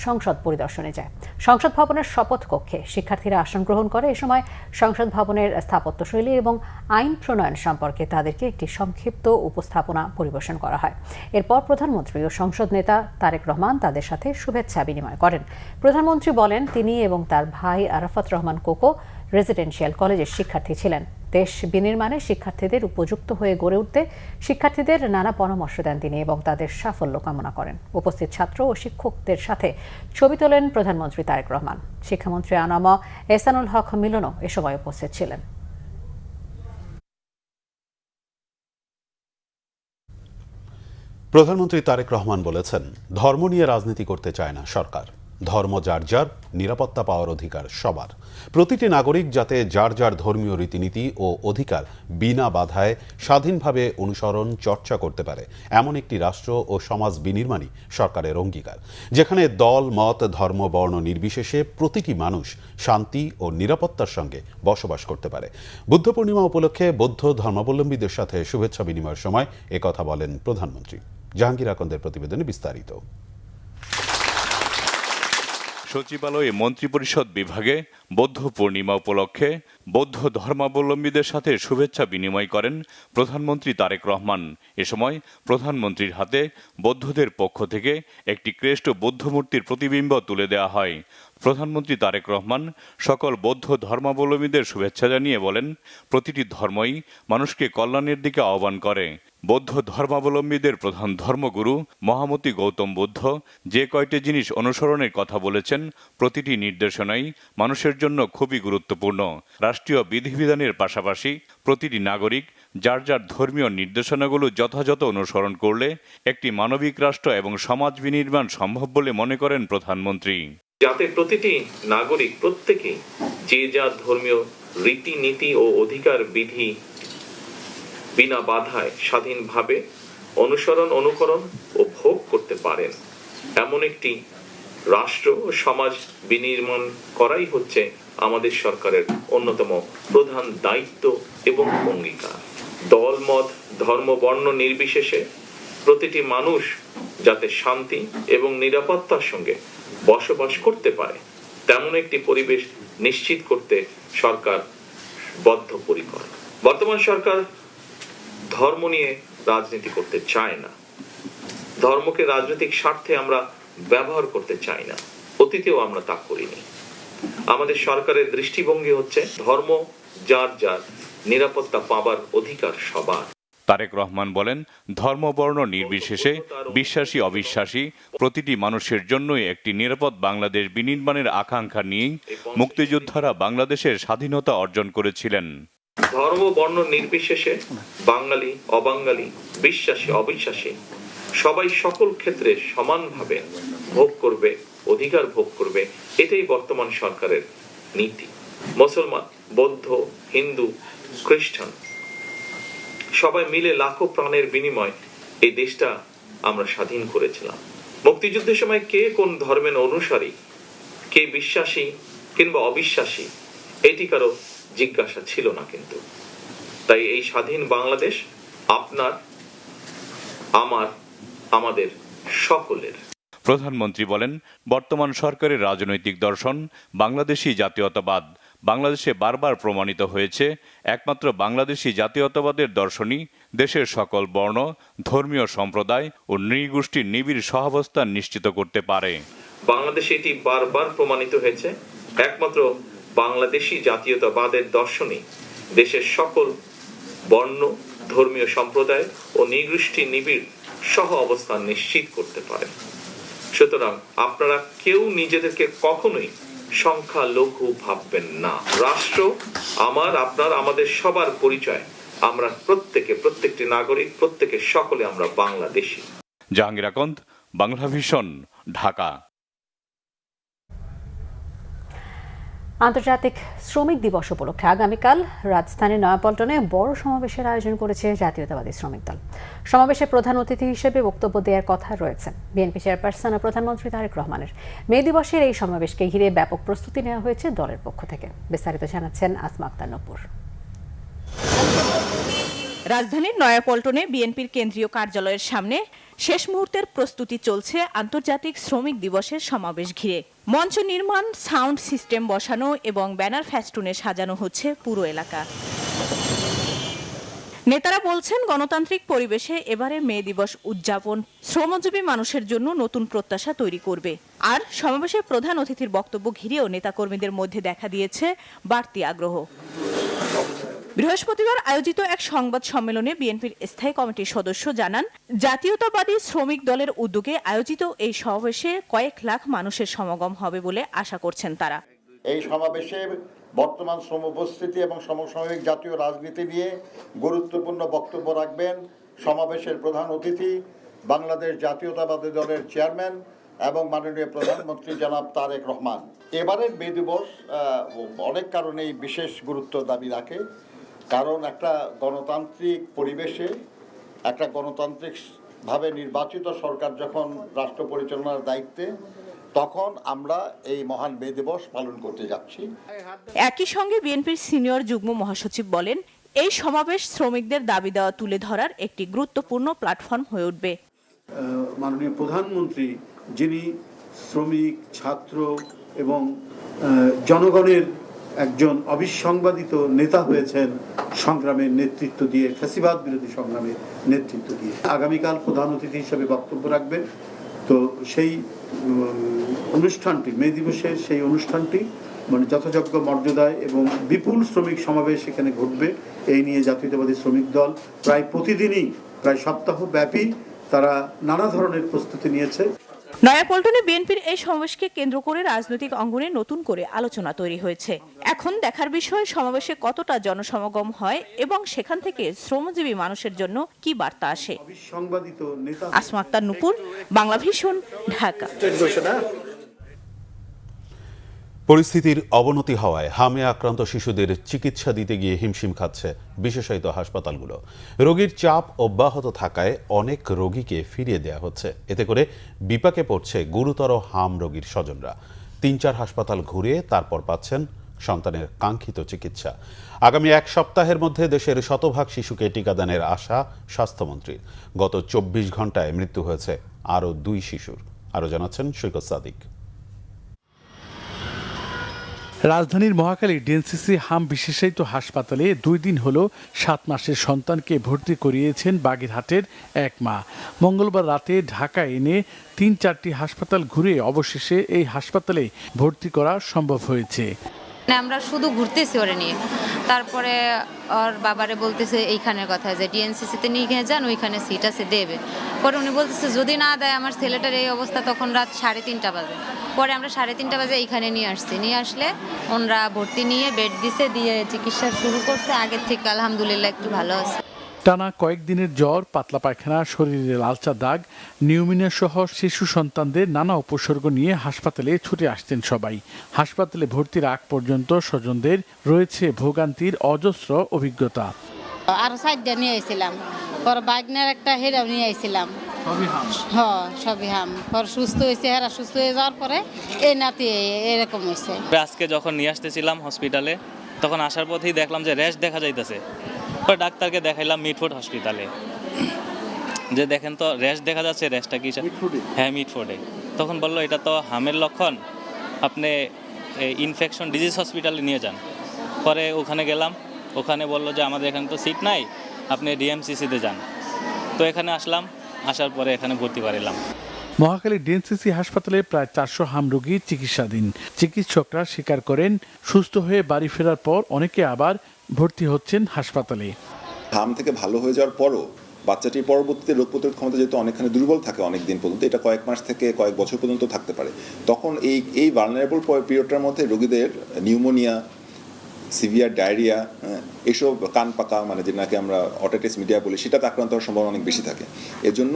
সংসদ পরিদর্শনে যায়। সংসদ ভবনের শপথ কক্ষে শিক্ষার্থীরা আসন গ্রহণ করে। এ সময় সংসদ ভবনের স্থাপত্যশৈলী এবং আইন প্রণয়ন সম্পর্কে তাদেরকে একটি সংক্ষিপ্ত উপস্থাপনা পরিবেশন করা হয়। এরপর প্রধানমন্ত্রী ও সংসদ নেতা তারেক রহমান তাদের সাথে শুভেচ্ছা বিনিময় করেন। প্রধানমন্ত্রী বলেন, তিনি এবং তার ভাই আরাফাত রহমান কোকো রেসিডেন্সিয়াল কলেজের শিক্ষার্থী ছিলেন। দেশ বিনির্মাণে শিক্ষার্থীদের উপযুক্ত হয়ে গড়ে উঠতে শিক্ষার্থীদের নানা পরামর্শ দেন তিনি এবং তাদের সাফল্য কামনা করেন। উপস্থিত ছাত্র ও শিক্ষকদের সাথে ছবি তোলেন প্রধানমন্ত্রী তারেক রহমান। শিক্ষামন্ত্রী আনামা এহসানুল হক মিলনও এ সময় উপস্থিত ছিলেন। প্রধানমন্ত্রী তারেক রহমান বলেছেন, ধর্ম নিয়ে রাজনীতি করতে চায় না সরকার। ধর্ম যার যার, নিরাপত্তা পাওয়ার অধিকার সবার। প্রতিটি নাগরিক যাতে যার যার ধর্মীয় রীতিনীতি ও অধিকার বিনা বাধায় স্বাধীনভাবে অনুসরণ চর্চা করতে পারে, এমন একটি রাষ্ট্র ও সমাজ বিনির্মাণই সরকারের অঙ্গীকার, যেখানে দল, মত, ধর্ম, বর্ণ নির্বিশেষে প্রতিটি মানুষ শান্তি ও নিরাপত্তার সঙ্গে বসবাস করতে পারে। বুদ্ধ পূর্ণিমা উপলক্ষে বৌদ্ধ ধর্মাবলম্বীদের সাথে শুভেচ্ছা বিনিময়ের সময় একথা বলেন প্রধানমন্ত্রী। জাহাঙ্গীর আকন্দের প্রতিবেদনে বিস্তারিত। সচিবালয়ে মন্ত্রিপরিষদ বিভাগে বৌদ্ধ পূর্ণিমা উপলক্ষে বৌদ্ধ ধর্মাবলম্বীদের সাথে শুভেচ্ছা বিনিময় করেন প্রধানমন্ত্রী তারেক রহমান। এ সময় প্রধানমন্ত্রীর হাতে বৌদ্ধদের পক্ষ থেকে একটি ক্রেষ্ট বৌদ্ধ মূর্তির প্রতিবিম্ব তুলে দেওয়া হয়। প্রধানমন্ত্রী তারেক রহমান সকল বৌদ্ধ ধর্মাবলম্বীদের শুভেচ্ছা জানিয়ে বলেন, প্রতিটি ধর্মই মানুষকে কল্যাণের দিকে আহ্বান করে। বৌদ্ধ ধর্মাবলম্বীদের প্রধান ধর্মগুরু মহামতি গৌতম বুদ্ধ যে কয়টি জিনিস অনুসরণের কথা বলেছেন, প্রতিটি নির্দেশনাই মানুষের জন্য খুবই গুরুত্বপূর্ণ। রাষ্ট্রীয় বিধিবিধানের পাশাপাশি প্রতিটি নাগরিক যার যার ধর্মীয় নির্দেশনাগুলো যথাযথ অনুসরণ করলে একটি মানবিক রাষ্ট্র এবং সমাজ বিনির্মাণ সম্ভব বলে মনে করেন প্রধানমন্ত্রী। যাতে প্রতিটি নাগরিক প্রত্যেকেই যে যার ধর্মীয় রীতিনীতি ও অধিকার বিধি বিনা বাধায় স্বাধীনভাবে অনুকরণ ও ভোগ করতে পারেন, এমন একটি রাষ্ট্র ও সমাজ বিনির্মাণ করাই হচ্ছে আমাদের সরকারের অন্যতম প্রধান দায়িত্ব এবং অঙ্গীকার। দল মত ধর্ম বর্ণ নির্বিশেষে প্রতিটি মানুষ যাতে শান্তি এবং নিরাপত্তার সঙ্গে বসবাস করতে পারে, তেমন একটি পরিবেশ নিশ্চিত করতে সরকার বদ্ধপরিকর। বর্তমান সরকার ধর্ম নিয়ে রাজনীতি করতে চায় না, ধর্মকে রাজনৈতিক স্বার্থে আমরা ব্যবহার করতে চাই না, অতীতেও আমরা তা করিনি। আমাদের সরকারের দৃষ্টিভঙ্গি হচ্ছে ধর্ম যার যার, নিরাপত্তা পাবার অধিকার সবার। তারেক রহমান বলেন, ধর্ম বর্ণ নির্বিশেষে বিশ্বাসী অবিশ্বাসী প্রতিটি মানুষের জন্যই একটি নিরাপদ বাংলাদেশ বিনির্মাণের আকাঙ্ক্ষা নিয়েই মুক্তিযোদ্ধারা বাংলাদেশের স্বাধীনতা অর্জন করেছিলেন। ধর্ম বর্ণ নির্বিশেষে বাঙালি অবাঙালি, বিশ্বাসী অবিশ্বাসী সবাই সকল ক্ষেত্রে সমানভাবে ভোগ করবে, অধিকার ভোগ করবে, এটাই বর্তমান সরকারের নীতি। মুসলমান, বৌদ্ধ, হিন্দু, খ্রিস্টান সবাই মিলে লাখো প্রাণের বিনিময় এই দেশটা আমরা স্বাধীন করেছিলাম। মুক্তিযুদ্ধের সময় কে কোন ধর্মের অনুসারী, কে বিশ্বাসী কিংবা অবিশ্বাসী, এটি কারো জিজ্ঞাসা ছিল না। কিন্তু তাই এই স্বাধীন বাংলাদেশ আপনার, আমার, আমাদের সকলের। প্রধানমন্ত্রী বলেন, বর্তমান সরকারের রাজনৈতিক দর্শন বাংলাদেশী জাতীয়তাবাদ। বাংলাদেশে বারবার প্রমাণিত হয়েছে, একমাত্র বাংলাদেশী জাতীয়তাবাদের দর্শনই দেশের সকল বর্ণ, ধর্মীয় সম্প্রদায় ও নৃগোষ্ঠীর নিবিড় সহাবস্থান নিশ্চিত করতে পারে। বাংলাদেশে এটি বারবার প্রমাণিত হয়েছে, একমাত্র বাংলাদেশী জাতীয়তাবাদের দর্শনই দেশের সকল বর্ণ, ধর্মীয় সম্প্রদায় ও নৃগোষ্ঠীর নিবিড় সহ অবস্থান নিশ্চিত করতে পারে। সুতরাং আপনারা কেউ নিজেদেরকে কখনোই সংখ্যালঘু ভাববেন না। রাষ্ট্র আমার, আপনার, আমাদের সবার পরিচয়। আমরা প্রত্যেকটি নাগরিক, সকলে আমরা বাংলাদেশী। জাহাঙ্গীর আকন্দ, বাংলাভিশন, ঢাকা। আন্তর্জাতিক শ্রমিক দিবস উপলক্ষে আগামীকাল রাজধানীর নয়াপল্টনে বড় সমাবেশের আয়োজন করেছে জাতীয়তাবাদী শ্রমিক দল। সমাবেশে প্রধান অতিথি হিসেবে বক্তব্য দেওয়ার কথা রয়েছে বিএনপি চেয়ারপারসন ও প্রধানমন্ত্রী তারেক রহমানের। মে দিবসের এই সমাবেশকে ঘিরে ব্যাপক প্রস্তুতি নেওয়া হয়েছে দলের পক্ষ থেকে। বিস্তারিত জানাচ্ছেন আসমা আক্তার নূপুর। রাজধানীর নয়াপল্টনে বিএনপির কেন্দ্রীয় কার্যালয়ের সামনে শেষ মুহূর্তের প্রস্তুতি চলছে আন্তর্জাতিক শ্রমিক দিবসের সমাবেশ ঘিরে। মঞ্চ নির্মাণ, সাউন্ড সিস্টেম বসানো এবং ব্যানার ফেস্টুনে সাজানো হচ্ছে পুরো এলাকা। নেতারা বলছেন, গণতান্ত্রিক পরিবেশে এবারের মে দিবস উদযাপন শ্রমজীবী মানুষের জন্য নতুন প্রত্যাশা তৈরি করবে। আর সমাবেশের প্রধান অতিথির বক্তব্য ঘিরেও নেতাকর্মীদের মধ্যে দেখা দিয়েছে বাড়তি আগ্রহ। বৃহস্পতিবার আয়োজিত এক সংবাদ সম্মেলনে বিএনপির স্থায়ী কমিটির সদস্য জানান, জাতীয়তাবাদী শ্রমিক দলের উদ্যোগে আয়োজিত এই সমাবেশে কয়েক লাখ মানুষের সমাগম হবে বলে আশা করছেন তারা। এই সমাবেশে বর্তমান শ্রম উপস্থিতি এবং সমসাময়িক জাতীয় রাজনীতি নিয়ে গুরুত্বপূর্ণ বক্তব্য রাখবেন সমাবেশের প্রধান অতিথি, বাংলাদেশ জাতীয়তাবাদী দলের চেয়ারম্যান এবং মাননীয় প্রধানমন্ত্রী জনাব তারেক রহমান। এবারের মে দিবস অনেক কারণেই বিশেষ গুরুত্ব দাবি রাখে। কারণ একটা গণতান্ত্রিক পরিবেশে একটা গণতান্ত্রিকভাবে নির্বাচিত সরকার যখন রাষ্ট্র পরিচালনার দায়িত্বে, তখন আমরা এই মহান মে দিবস পালন করতে যাচ্ছি। একই সঙ্গে বিএনপির সিনিয়র যুগ্ম মহাসচিব বলেন, এই সমাবেশ শ্রমিকদের দাবি দেওয়া তুলে ধরার একটি গুরুত্বপূর্ণ প্ল্যাটফর্ম হয়ে উঠবে। মাননীয় প্রধানমন্ত্রী যিনি শ্রমিক, ছাত্র, এবং জনগণের একজন অবিসংবাদিত নেতা হয়েছেন সংগ্রামের নেতৃত্ব দিয়ে, ফ্যাসিবাদ বিরোধী সংগ্রামের নেতৃত্ব দিয়ে। আগামীকাল প্রধান অতিথি হিসেবে বক্তব্য রাখবেন। তো সেই অনুষ্ঠানটি, মে দিবসের সেই অনুষ্ঠানটি মানে যথাযোগ্য মর্যাদায় এবং বিপুল শ্রমিক সমাবেশ এখানে ঘটবে। এই নিয়ে জাতীয়তাবাদী শ্রমিক দল প্রায় প্রতিদিনই, প্রায় সপ্তাহব্যাপী তারা নানা ধরনের প্রস্তুতি নিয়েছে। নয়াপল্টনে বিএনপির এই সমাবেশকে কেন্দ্র করে রাজনৈতিক অঙ্গনে নতুন করে আলোচনা তৈরি হয়েছে। এখন দেখার বিষয় সমাবেশে কতটা জনসমাগম হয় এবং সেখান থেকে শ্রমজীবী মানুষের জন্য কি বার্তা আসে। আসমা আক্তার নূপুর, বাংলা ভিশন, ঢাকা। পরিস্থিতির অবনতি হওয়ায় হামে আক্রান্ত শিশুদের চিকিৎসা দিতে গিয়ে হিমশিম খাচ্ছে বিশেষায়িত হাসপাতালগুলো। রোগীর চাপ অব্যাহত থাকায় অনেক রোগীকে ফিরিয়ে দেওয়া হচ্ছে। এতে করে বিপাকে পড়ছে গুরুতর হাম রোগীর স্বজনরা। ৩-৪ হাসপাতাল ঘুরে তারপর পাচ্ছেন সন্তানের কাঙ্ক্ষিত চিকিৎসা। আগামী এক সপ্তাহের মধ্যে দেশের 100% শিশুকে টিকাদানের আশা স্বাস্থ্যমন্ত্রীর। গত 24 ঘন্টায় মৃত্যু হয়েছে আরও 2 শিশুর। আরও জানাচ্ছেন সৈকত সাদিক। রাজধানীর মহাখালী ডিএনসিসি হাম বিশেষায়িত হাসপাতালে 2 দিন হলো 7 মাসের সন্তানকে ভর্তি করিয়েছেন বাগেরহাটের এক মা। মঙ্গলবার রাতে ঢাকা এনে 3-4টি হাসপাতাল ঘুরে অবশেষে এই হাসপাতালে ভর্তি করা সম্ভব হয়েছে। আমরা শুধু ঘুরতেছি ওরে নিয়ে, তারপরে ওর বাবারে বলতেছে এইখানের কথা যে ডিএনসিসিতে নিয়ে যান, ওইখানে সিট আছে দেবে। পরে উনি বলতেছে যদি না দেয় আমার ছেলেটার এই অবস্থা, তখন রাত 3:30 বাজে। পরে আমরা 3:30 বাজে এইখানে নিয়ে আসছি। নিয়ে আসলে ওনারা ভর্তি নিয়ে বেড দিছে, দিয়ে চিকিৎসা শুরু করছে। আগের থেকে আলহামদুলিল্লাহ একটু ভালো আছে। টানা কয়েকদিনের জ্বর, পাতলা পায়খানা, শরীরে লালচা দাগ, নিউমোনিয়া সহ শিশু সন্তানদের নানা উপসর্গ নিয়ে হাসপাতালে ছুটে আসতেন সবাই। হাসপাতালে ভর্তির আগ পর্যন্ত স্বজনদের রয়েছে ভোগান্তির অজস্র অভিজ্ঞতা। আরো 4টা নিয়ে আইছিলাম, পর বাইকনের একটা হেরাও নিয়ে আইছিলাম। সবই হাম। পর সুস্থ হয়েছে, হেরা সুস্থ হয়ে যাওয়ার পরে এই নাতি এরকম হয়েছে। আজকে যখন নিয়ে আসতেছিলাম হসপিটালে, তখন আসার পথেই দেখলাম যে র্যাশ দেখা যাইতেছে। পরে ডাক্তারকে দেখাইলাম মিটফোর্ড হসপিটালে, যে দেখেন তো র্যাশ দেখা যাচ্ছে, র্যাশটা কি? হ্যাঁ, মিটফোর্ডে। তখন বললো এটা তো হামের লক্ষণ, আপনি ইনফেকশন ডিজিজ হসপিটালে নিয়ে যান। পরে ওখানে গেলাম, ওখানে বললো যে আমাদের এখানে তো সিট নাই, আপনি ডিএমসিসিতে যান। তো এখানে আসলাম, আসার পরে এখানে ভর্তি করালাম। মহাখালী ডিএনসিসি হাসপাতালে প্রায় 400 হাম রোগী চিকিৎসাধীন। চিকিৎসকরা স্বীকার করেন, সুস্থ হয়ে বাড়ি ফেরার পর অনেকে আবার ভর্তি হচ্ছেন হাসপাতালে। হাম থেকে ভালো হয়ে যাওয়ার পরও বাচ্চাটির পরবর্তীতে রোগ প্রতিরোধ ক্ষমতা যেহেতু অনেকখানি দুর্বল থাকে অনেক দিন পর্যন্ত, এটা কয়েক মাস থেকে কয়েক বছর পর্যন্ত থাকতে পারে, তখন এই ভালনারেবল পিরিয়ডটার মধ্যে রোগীদের নিউমোনিয়া, সিভিয়ার ডায়রিয়া, এসব কান পাকা, মানে যেটাকে আমরা অটিটিস মিডিয়া বলি, সেটাতে আক্রান্ত হওয়ার সম্ভাবনা অনেক বেশি থাকে। এজন্য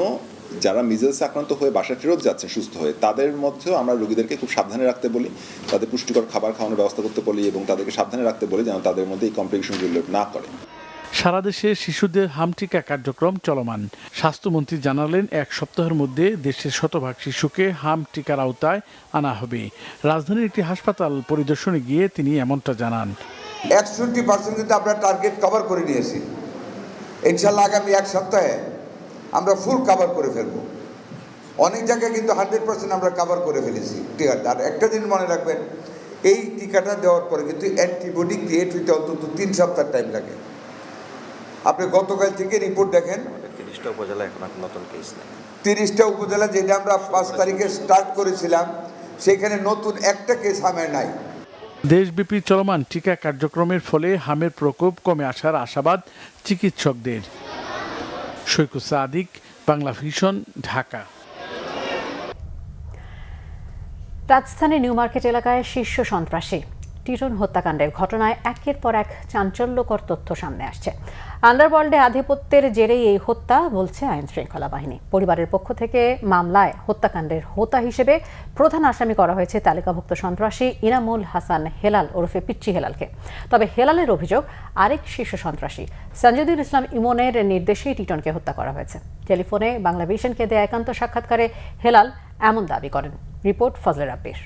যারা মিজেলসে আক্রান্ত হয়ে বাসায় ফেরত যাচ্ছেন সুস্থ হয়ে, তাদের মধ্যেও আমরা রোগীদেরকে খুব সাবধানে রাখতে বলি, তাদের পুষ্টিকর খাবার খাওয়ানোর ব্যবস্থা করতে বলি এবং তাদেরকে সাবধানে রাখতে বলি যেন তাদের মধ্যে এই কমপ্লিকেশনগুলো না করে। সারা দেশে শিশুদের হাম টিকা কার্যক্রম চলমান। স্বাস্থ্যমন্ত্রী জানালেন 1 সপ্তাহের মধ্যে দেশের 100% শিশুকে হাম টিকার আওতায় আনা হবে। রাজধানীর একটি হাসপাতাল পরিদর্শনে গিয়ে তিনি এমনটা জানান। 61% কিন্তু আমরা টার্গেট কভার করে নিয়েছি। ইনশাল্লাহ আগামী 1 সপ্তাহে আমরা ফুল কভার করে ফেলবো। অনেক জায়গায় কিন্তু 100% আমরা কভার করে ফেলেছি টিকাটা। আর একটা জিনিস মনে রাখবেন, এই টিকাটা দেওয়ার পরে কিন্তু অ্যান্টিবডি ক্রিয়েট হইতে অন্তত 3 সপ্তাহ টাইম লাগে। আপনি গতকাল থেকে রিপোর্ট দেখেন, 30টা উপজেলা এখন নতুন কেস নেই। 30টা উপজেলা যেটা আমরা 5 তারিখে স্টার্ট করেছিলাম, সেখানে নতুন একটা কেস হামের নাই। দেশব্যাপী চলমান টিকা কার্যক্রমের ফলে হামের প্রকোপ কমে আসার আশাবাদ চিকিৎসকদের। সৈকত সাদিক, বাংলা ভিশন, ঢাকা। রাজধানীর নিউ মার্কেট এলাকায় শীর্ষ সন্ত্রাসী টিটন হত্যাকাণ্ডের ঘটনায় একের পর এক চাঞ্চল্যকর তথ্য সামনে আসছে। আন্ডারওয়ার্ল্ডে আধিপত্যের জেরেই এই হত্যা বলছে আইন শৃঙ্খলা বাহিনী। পরিবারের পক্ষ থেকে মামলায় হত্যাকাণ্ডের হোতা হিসেবে প্রধান আসামি করা হয়েছে তালিকাভুক্ত সন্ত্রাসী ইনামুল হাসান হেলাল ওরফে পিচ্চি হেলালকে। তবে হেলালের অভিযোগ আরেক শীর্ষ সন্ত্রাসী সানজিদুল ইসলাম ইমনের নির্দেশেই টিটনকে হত্যা করা হয়েছে। টেলিফোনে বাংলা ভিশনকে দেয়া একান্ত সাক্ষাৎকারে হেলাল এমন দাবি করেন। রিপোর্ট ফজলে রাব্বির।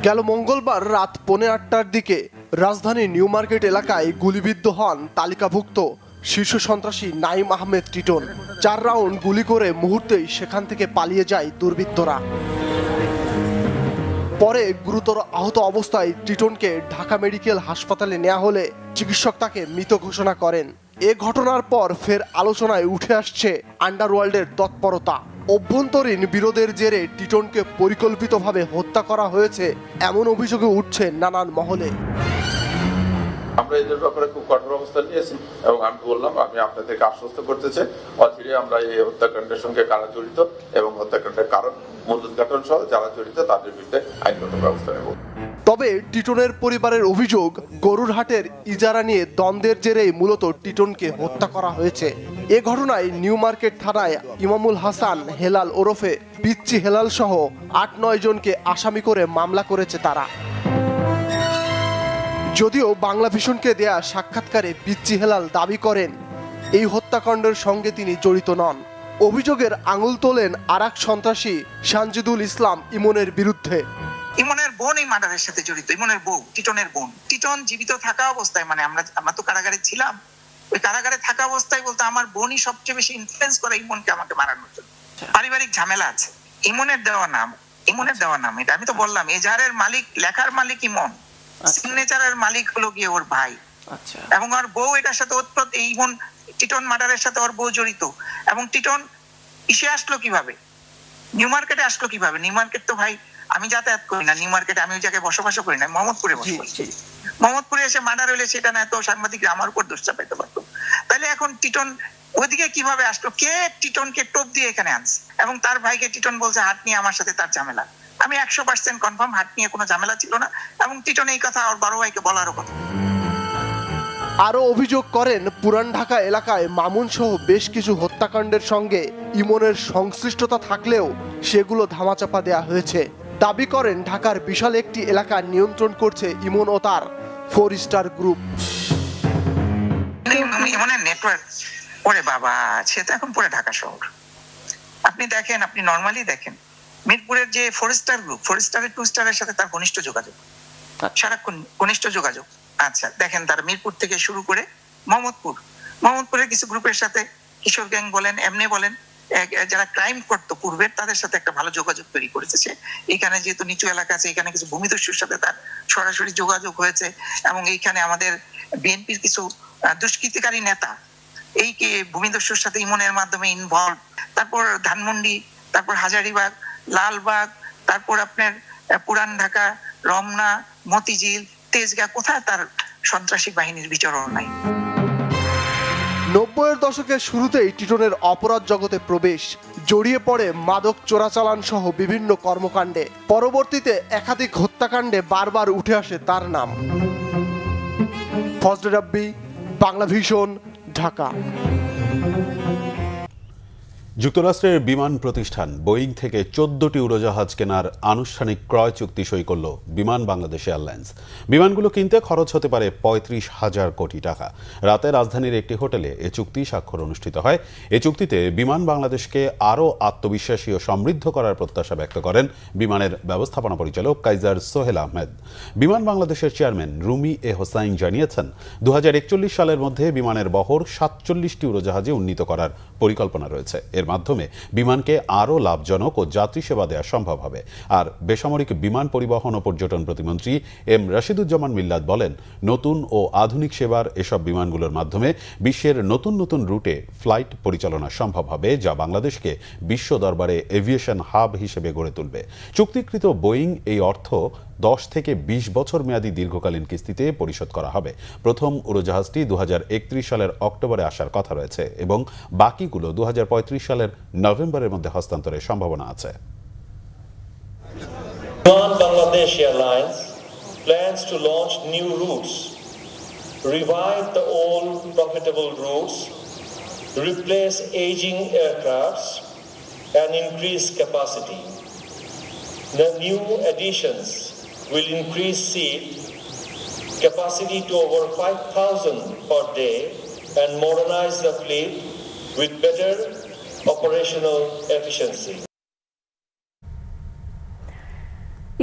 গেল মঙ্গলবার রাত 8:45টার দিকে রাজধানীর নিউ মার্কেট এলাকায় গুলিবিদ্ধ হন তালিকাভুক্ত শীর্ষ সন্ত্রাসী নাঈম আহমেদ টিটন। 4 রাউন্ড গুলি করে মুহূর্তেই সেখান থেকে পালিয়ে যায় দুর্বৃত্তরা। পরে গুরুতর আহত অবস্থায় টিটনকে ঢাকা মেডিকেল হাসপাতালে নেওয়া হলে চিকিৎসক তাকে মৃত ঘোষণা করেন। এ ঘটনার পর ফের আলোচনায় উঠে আসছে আন্ডারওয়ার্ল্ডের তৎপরতা। অভ্যন্তরীণ বিরোধের জেরে টিটনকে পরিকল্পিতভাবে হত্যা করা হয়েছে এমন অভিযোগে উঠছে নানান মহলে। আমরা এদের ব্যাপারে খুব কঠোর অবস্থান নিয়েছি এবং আমি বললাম, আমি আপনাদেরকে আশ্বস্ত করতে চাই, অচিরে আমরা এই হত্যাকাণ্ডের সঙ্গে কারা জড়িত এবং হত্যাকাণ্ডের কারণ মূল উদ্ঘাটন সহ যারা জড়িত তাদের বিরুদ্ধে আইনগত ব্যবস্থা নেব। তবে টিটনের পরিবারের অভিযোগ, গরুরহাটের ইজারা নিয়ে দ্বন্দ্বের জেরেই মূলত টিটনকে হত্যা করা হয়েছে। এ ঘটনায় নিউ মার্কেট থানায় ইমামুল হাসান হেলাল ওরফে পিচ্চি হেলাল সহ ৮-৯ জনকে আসামি করে মামলা করেছে তারা। যদিও বাংলা ভিশনকে দেয়া সাক্ষাৎকারে পিচ্চি হেলাল দাবি করেন এই হত্যাকাণ্ডের সঙ্গে তিনি জড়িত নন। অভিযোগের আঙুল তোলেন আরেক সন্ত্রাসী সানজিদুল ইসলাম ইমনের বিরুদ্ধে। ইমনের বোন এই মার্ডারের সাথে জড়িত, ইমনের বউ, টিটনের বোন। টিটন জীবিত থাকা অবস্থায়, মানে আমরা তো কারাগারে ছিলাম, ওই কারাগারে থাকা অবস্থায় বলতে আমার বোনই সবচেয়ে বেশি ইনফ্লুয়েন্স করে ইমনকে আমাকে মারানোর জন্য। পারিবারিক ঝামেলা আছে। ইমনের দেওয়া নাম এটা আমি তো বললাম। এজাহারের মালিক, লেখার মালিক ইমন, সিগনেচারের মালিক হলো গিয়ে ওর ভাই, এবং ওর বউ এটার সাথে ওতপ্রোত। এই ইমন টিটন মার্ডারের সাথে ওর বউ জড়িত। এবং টিটন ইসে আসলো কিভাবে, নিউ মার্কেটে আসলো কিভাবে? নিউ মার্কেট তো ভাই আমি যাতায়াত করি না, নিউ মার্কেটে আমি ওই জায়গায় বসবাসও করি না, মোহাম্মদপুরে বসবাস করি। মোহাম্মদপুরে এসে মার্ডার হলে সেটা না, তো সাংবাদিকরা আমার উপর দোষ চাপাইতে পারতো। তাহলে এখন টিটন ওইদিকে কিভাবে আসলো? কে টিটনকে টোপ দিয়ে এখানে আনছে? এবং তার ভাইকে টিটন বলছে হাট নিয়ে আমার সাথে তার ঝামেলা। আমি 100% কনফার্ম হাট নিয়ে কোনো ঝামেলা ছিল না, এবং টিটন এই কথা ওর বড় ভাইকে বলারও কথা। আরও অভিযোগ করেন পুরান ঢাকা এলাকায় মামুন সহ বেশ কিছু হত্যাকাণ্ডের সঙ্গে ইমনের সংশ্লিষ্টতা থাকলেও সেগুলো ধামাচাপা দেয়া হয়েছে। দাবি করেন ঢাকার বিশাল একটি এলাকা নিয়ন্ত্রণ করছে ইমন ও তার 4 স্টার গ্রুপ। ইমনের নেটওয়ার্ক, ওরে বাবা, সে তো এখন পুরো ঢাকা শহর। আপনি দেখেন, আপনি নর্মালি দেখেন মিরপুরের যে 4 স্টার গ্রুপ, 4 স্টারের 2 স্টারের সাথে তার ঘনিষ্ঠ যোগাযোগ, সারাক্ষণ ঘনিষ্ঠ যোগাযোগ। আচ্ছা দেখেন, তার মিরপুর থেকে শুরু করে মোহাম্মদপুরের কিছু গ্রুপের সাথে, কিশোর গ্যাং বলেন, এমনি বলেন, যারা ক্রাইম করতো পূর্বের, তাদের সাথে একটা ভালো যোগাযোগ তৈরি করেছে সে। এখানে যেহেতু নিচু এলাকা আছে, এখানে কিছু ভূমিদস্যুর সাথে তার সরাসরি যোগাযোগ হয়েছে, এবং এইখানে আমাদের বিএনপির কিছু দুষ্কৃতিকারী নেতা এই ভূমিদস্যুর সাথে ইমনের মাধ্যমে ইনভলভ। তারপর ধানমন্ডি, তারপর হাজারীবাগ, লালবাগ, তারপর আপনার পুরান ঢাকা, রমনা, মতিঝিল, তেজগাঁ, কোথায় তার সন্ত্রাসী বাহিনীর বিচরণ নাই। 90-এর দশকের শুরুতেই টিটনের অপরাধ জগতে প্রবেশ, জড়িয়ে পড়ে মাদক চোরাচালান সহ বিভিন্ন কর্মকাণ্ডে। পরবর্তীতে একাধিক হত্যাকাণ্ডে বারবার উঠে আসে তার নাম। ফজলে রাব্বি, বাংলা ভিশন, ঢাকা। যুক্তরাষ্ট্রের বিমান প্রতিষ্ঠান বোয়িং থেকে 14টি উড়োজাহাজ কেনার আনুষ্ঠানিক ক্রয় চুক্তি সই করল বিমান বাংলাদেশ এয়ারলাইন্স। বিমানগুলো কিনতে খরচ হতে পারে 35,000 কোটি টাকা। রাতে রাজধানীর একটি হোটেলে এ চুক্তি স্বাক্ষর অনুষ্ঠিত হয়। এ চুক্তিতে বিমান বাংলাদেশকে আরও আত্মবিশ্বাসী ও সমৃদ্ধ করার প্রত্যাশা ব্যক্ত করেন বিমানের ব্যবস্থাপনা পরিচালক কাইজার সোহেল আহমেদ। বিমান বাংলাদেশের চেয়ারম্যান রুমি এ হোসাইন জানিয়েছেন, 2041 সালের মধ্যে বিমানের বহর 47টি উড়োজাহাজে উন্নীত করার পরিকল্পনা রয়েছে। এর মাধ্যমে বিমানকে আরও লাভজনক ও যাত্রী সেবা দেওয়া সম্ভব হবে। আর বেসামরিক বিমান পরিবহন ও পর্যটন প্রতিমন্ত্রী এম রাশিদুজ্জামান মিল্লাত বলেন, নতুন ও আধুনিক সেবার এসব বিমানগুলোর মাধ্যমে বিশ্বের নতুন নতুন রুটে ফ্লাইট পরিচালনা সম্ভব হবে, যা বাংলাদেশকে বিশ্ব দরবারে এভিয়েশন হাব হিসেবে গড়ে তুলবে। চুক্তিকৃত বোয়িং এই অর্থ 10 থেকে 20 বছর মেয়াদী দীর্ঘকালীন কিস্তিতে পরিশোধ করা হবে। প্রথম উড়োজাহাজটি 2031 সালের অক্টোবরে আসার কথা রয়েছে এবং বাকিগুলো 2035 সালের নভেম্বরের মধ্যে হস্তান্তরের সম্ভাবনা আছে। Biman Bangladesh Airlines plans to launch new routes, revive the old profitable routes, replace aging aircrafts, and increase capacity. The new additions will increase seat capacity to over 5,000 per day and modernize the fleet with better operational efficiency.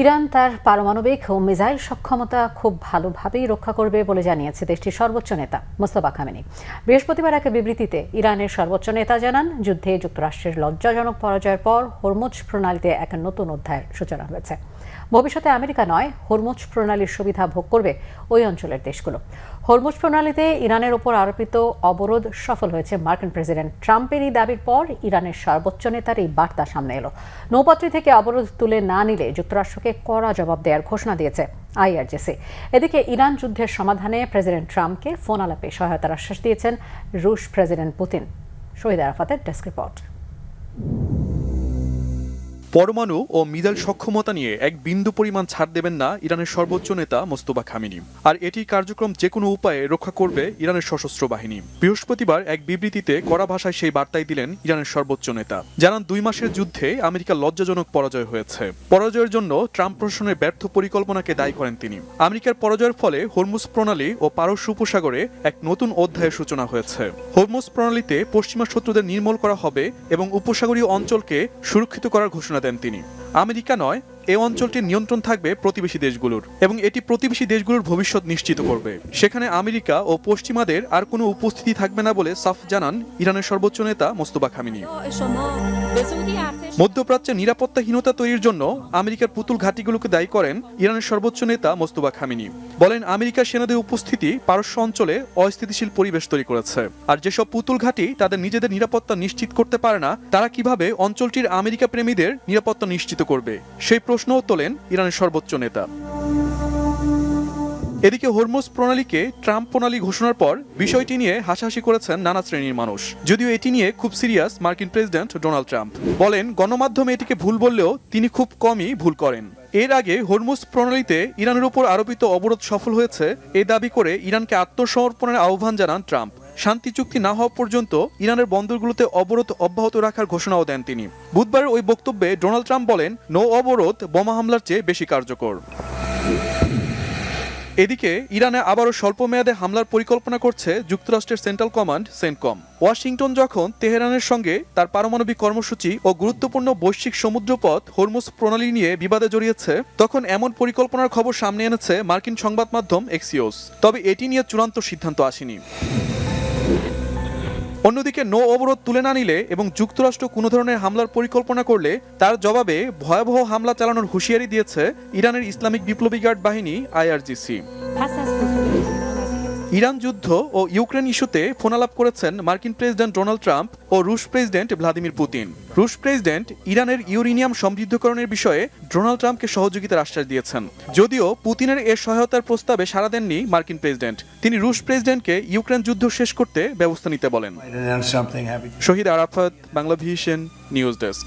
Iran তার পারমাণবিক ও missile সক্ষমতা খুব ভালোভাবেই রক্ষা করবে বলে জানিয়েছে দেশটির সর্বোচ্চ নেতা মোস্তফা খামেনি। বৃহস্পতিবার এক বিবৃতিতে ইরানের সর্বোচ্চ নেতা জানান, যুদ্ধে যুক্তরাষ্ট্রের লজ্জাজনক পরাজয়ের পর হরমুজ প্রণালীতে এক নতুন অধ্যায়ের সূচনা হয়েছে। ভবিষ্যতে আমেরিকা নয়, হরমুজ প্রণালীর সুবিধা ভোগ করবে ওই অঞ্চলের দেশগুলো। হরমুজ প্রণালীতে ইরানের ওপর আরোপিত অবরোধ সফল হয়েছে মার্কিন প্রেসিডেন্ট ট্রাম্পের এই দাবির পর ইরানের সর্বোচ্চ নেতার এই বার্তা সামনে এলো। নৌপথটি থেকে অবরোধ তুলে না নিলে যুক্তরাষ্ট্রকে কড়া জবাব দেওয়ার ঘোষণা দিয়েছে আইআরজিসি। এদিকে ইরান যুদ্ধের সমাধানে প্রেসিডেন্ট ট্রাম্পকে ফোন আলাপে সহায়তার আশ্বাস দিয়েছেন রুশ প্রেসিডেন্ট পুতিন। শহীদ আরাফাতের ডেস্ক রিপোর্ট। পরমাণু ও মিসাইল সক্ষমতা নিয়ে এক বিন্দু পরিমাণ ছাড় দেবেন না ইরানের সর্বোচ্চ নেতা মোস্তফা খামেনি। আর এটি কার্যক্রম যে কোনো উপায়ে রক্ষা করবে ইরানের সশস্ত্র বাহিনী। বৃহস্পতিবার এক বিবৃতিতে কড়া ভাষায় সেই বার্তাই দিলেন ইরানের সর্বোচ্চ নেতা। জানান 2 মাসের যুদ্ধে আমেরিকা লজ্জাজনক পরাজয় হয়েছে। পরাজয়ের জন্য ট্রাম্প প্রশাসনের ব্যর্থ পরিকল্পনাকে দায়ী করেন তিনি। আমেরিকার পরাজয়ের ফলে হরমুজ প্রণালী ও পারস্য উপসাগরে এক নতুন অধ্যায়ের সূচনা হয়েছে। হরমুজ প্রণালীতে পশ্চিমা শত্রুদের নির্মূল করা হবে এবং উপসাগরীয় অঞ্চলকে সুরক্ষিত করার ঘোষণা দেন তিনি। আমেরিকা নয়, এই অঞ্চলটির নিয়ন্ত্রণ থাকবে প্রতিবেশী দেশগুলোর এবং এটি প্রতিবেশী দেশগুলোর ভবিষ্যৎ নিশ্চিত করবে। সেখানে আমেরিকা ও পশ্চিমাদের আর কোনো উপস্থিতি থাকবে না বলে সাফ জানান ইরানের সর্বোচ্চ নেতা মোস্তফা খামেনি। মধ্যপ্রাচ্যে নিরাপত্তাহীনতা তৈরির জন্য আমেরিকার পুতুল ঘাঁটিগুলোকে দায়ী করেন ইরানের সর্বোচ্চ নেতা মোস্তফা খামেনি। বলেন, আমেরিকার সেনাদের উপস্থিতি পারস্য অঞ্চলে অস্থিতিশীল পরিবেশ তৈরি করেছে। আর যেসব পুতুল ঘাঁটি তাদের নিজেদের নিরাপত্তা নিশ্চিত করতে পারে না, তারা কিভাবে অঞ্চলটির আমেরিকা প্রেমীদের নিরাপত্তা নিশ্চিত করবে, সেই প্রশ্নও তোলেন ইরানের সর্বোচ্চ নেতা। এদিকে হরমুজ প্রণালীকে ট্রাম্প প্রণালী ঘোষণার পর বিষয়টি নিয়ে হাসাহাসি করেছেন নানা শ্রেণীর মানুষ। যদিও এটি নিয়ে খুব সিরিয়াস মার্কিন প্রেসিডেন্ট ডোনাল্ড ট্রাম্প। বলেন, গণমাধ্যমে এটিকে ভুল বললেও তিনি খুব কমই ভুল করেন। এর আগে হরমুজ প্রণালীতে ইরানের উপর আরোপিত অবরোধ সফল হয়েছে এই দাবি করে ইরানকে আত্মসমর্পণের আহ্বান জানান ট্রাম্প। শান্তি চুক্তি না হওয়া পর্যন্ত ইরানের বন্দরগুলোতে অবরোধ অব্যাহত রাখার ঘোষণাও দেন তিনি। বুধবারের ওই বক্তব্যে ডোনাল্ড ট্রাম্প বলেন, নো অবরোধ বোমা হামলার চেয়ে বেশি কার্যকর। এদিকে ইরানে আবারও স্বল্প মেয়াদে হামলার পরিকল্পনা করছে যুক্তরাষ্ট্রের সেন্ট্রাল কমান্ড সেন্টকম। ওয়াশিংটন যখন তেহরানের সঙ্গে তার পারমাণবিক কর্মসূচি ও গুরুত্বপূর্ণ বৈশ্বিক সমুদ্রপথ হরমুজ প্রণালী নিয়ে বিবাদে জড়িয়েছে, তখন এমন পরিকল্পনার খবর সামনে এনেছে মার্কিন সংবাদ মাধ্যম এক্সিওস। তবে এটি নিয়ে চূড়ান্ত সিদ্ধান্ত আসেনি। অন্যদিকে নো অবরোধ তুলে না নিলে এবং যুক্তরাষ্ট্র কোনো ধরনের হামলার পরিকল্পনা করলে তার জবাবে ভয়াবহ হামলা চালানোর হুঁশিয়ারি দিয়েছে ইরানের ইসলামিক বিপ্লবী গার্ড বাহিনী আইআরজিসি। ইরান যুদ্ধ ও ইউক্রেন ইস্যুতে ফোনালাপ করেছেন মার্কিন প্রেসিডেন্ট ডোনাল্ড ট্রাম্প ও রুশ প্রেসিডেন্ট ভ্লাদিমির পুতিন। রুশ প্রেসিডেন্ট ইরানের ইউরেনিয়াম সমৃদ্ধকরণের বিষয়ে ডোনাল্ড ট্রাম্পকে সহযোগিতার আশ্বাস দিয়েছেন। যদিও পুতিনের এ সহায়তার প্রস্তাবে সাড়া দেননি মার্কিন প্রেসিডেন্ট। তিনি রুশ প্রেসিডেন্টকে ইউক্রেন যুদ্ধ শেষ করতে ব্যবস্থা নিতে বলেন। Shahid Arafat, Bangla vision, news desk.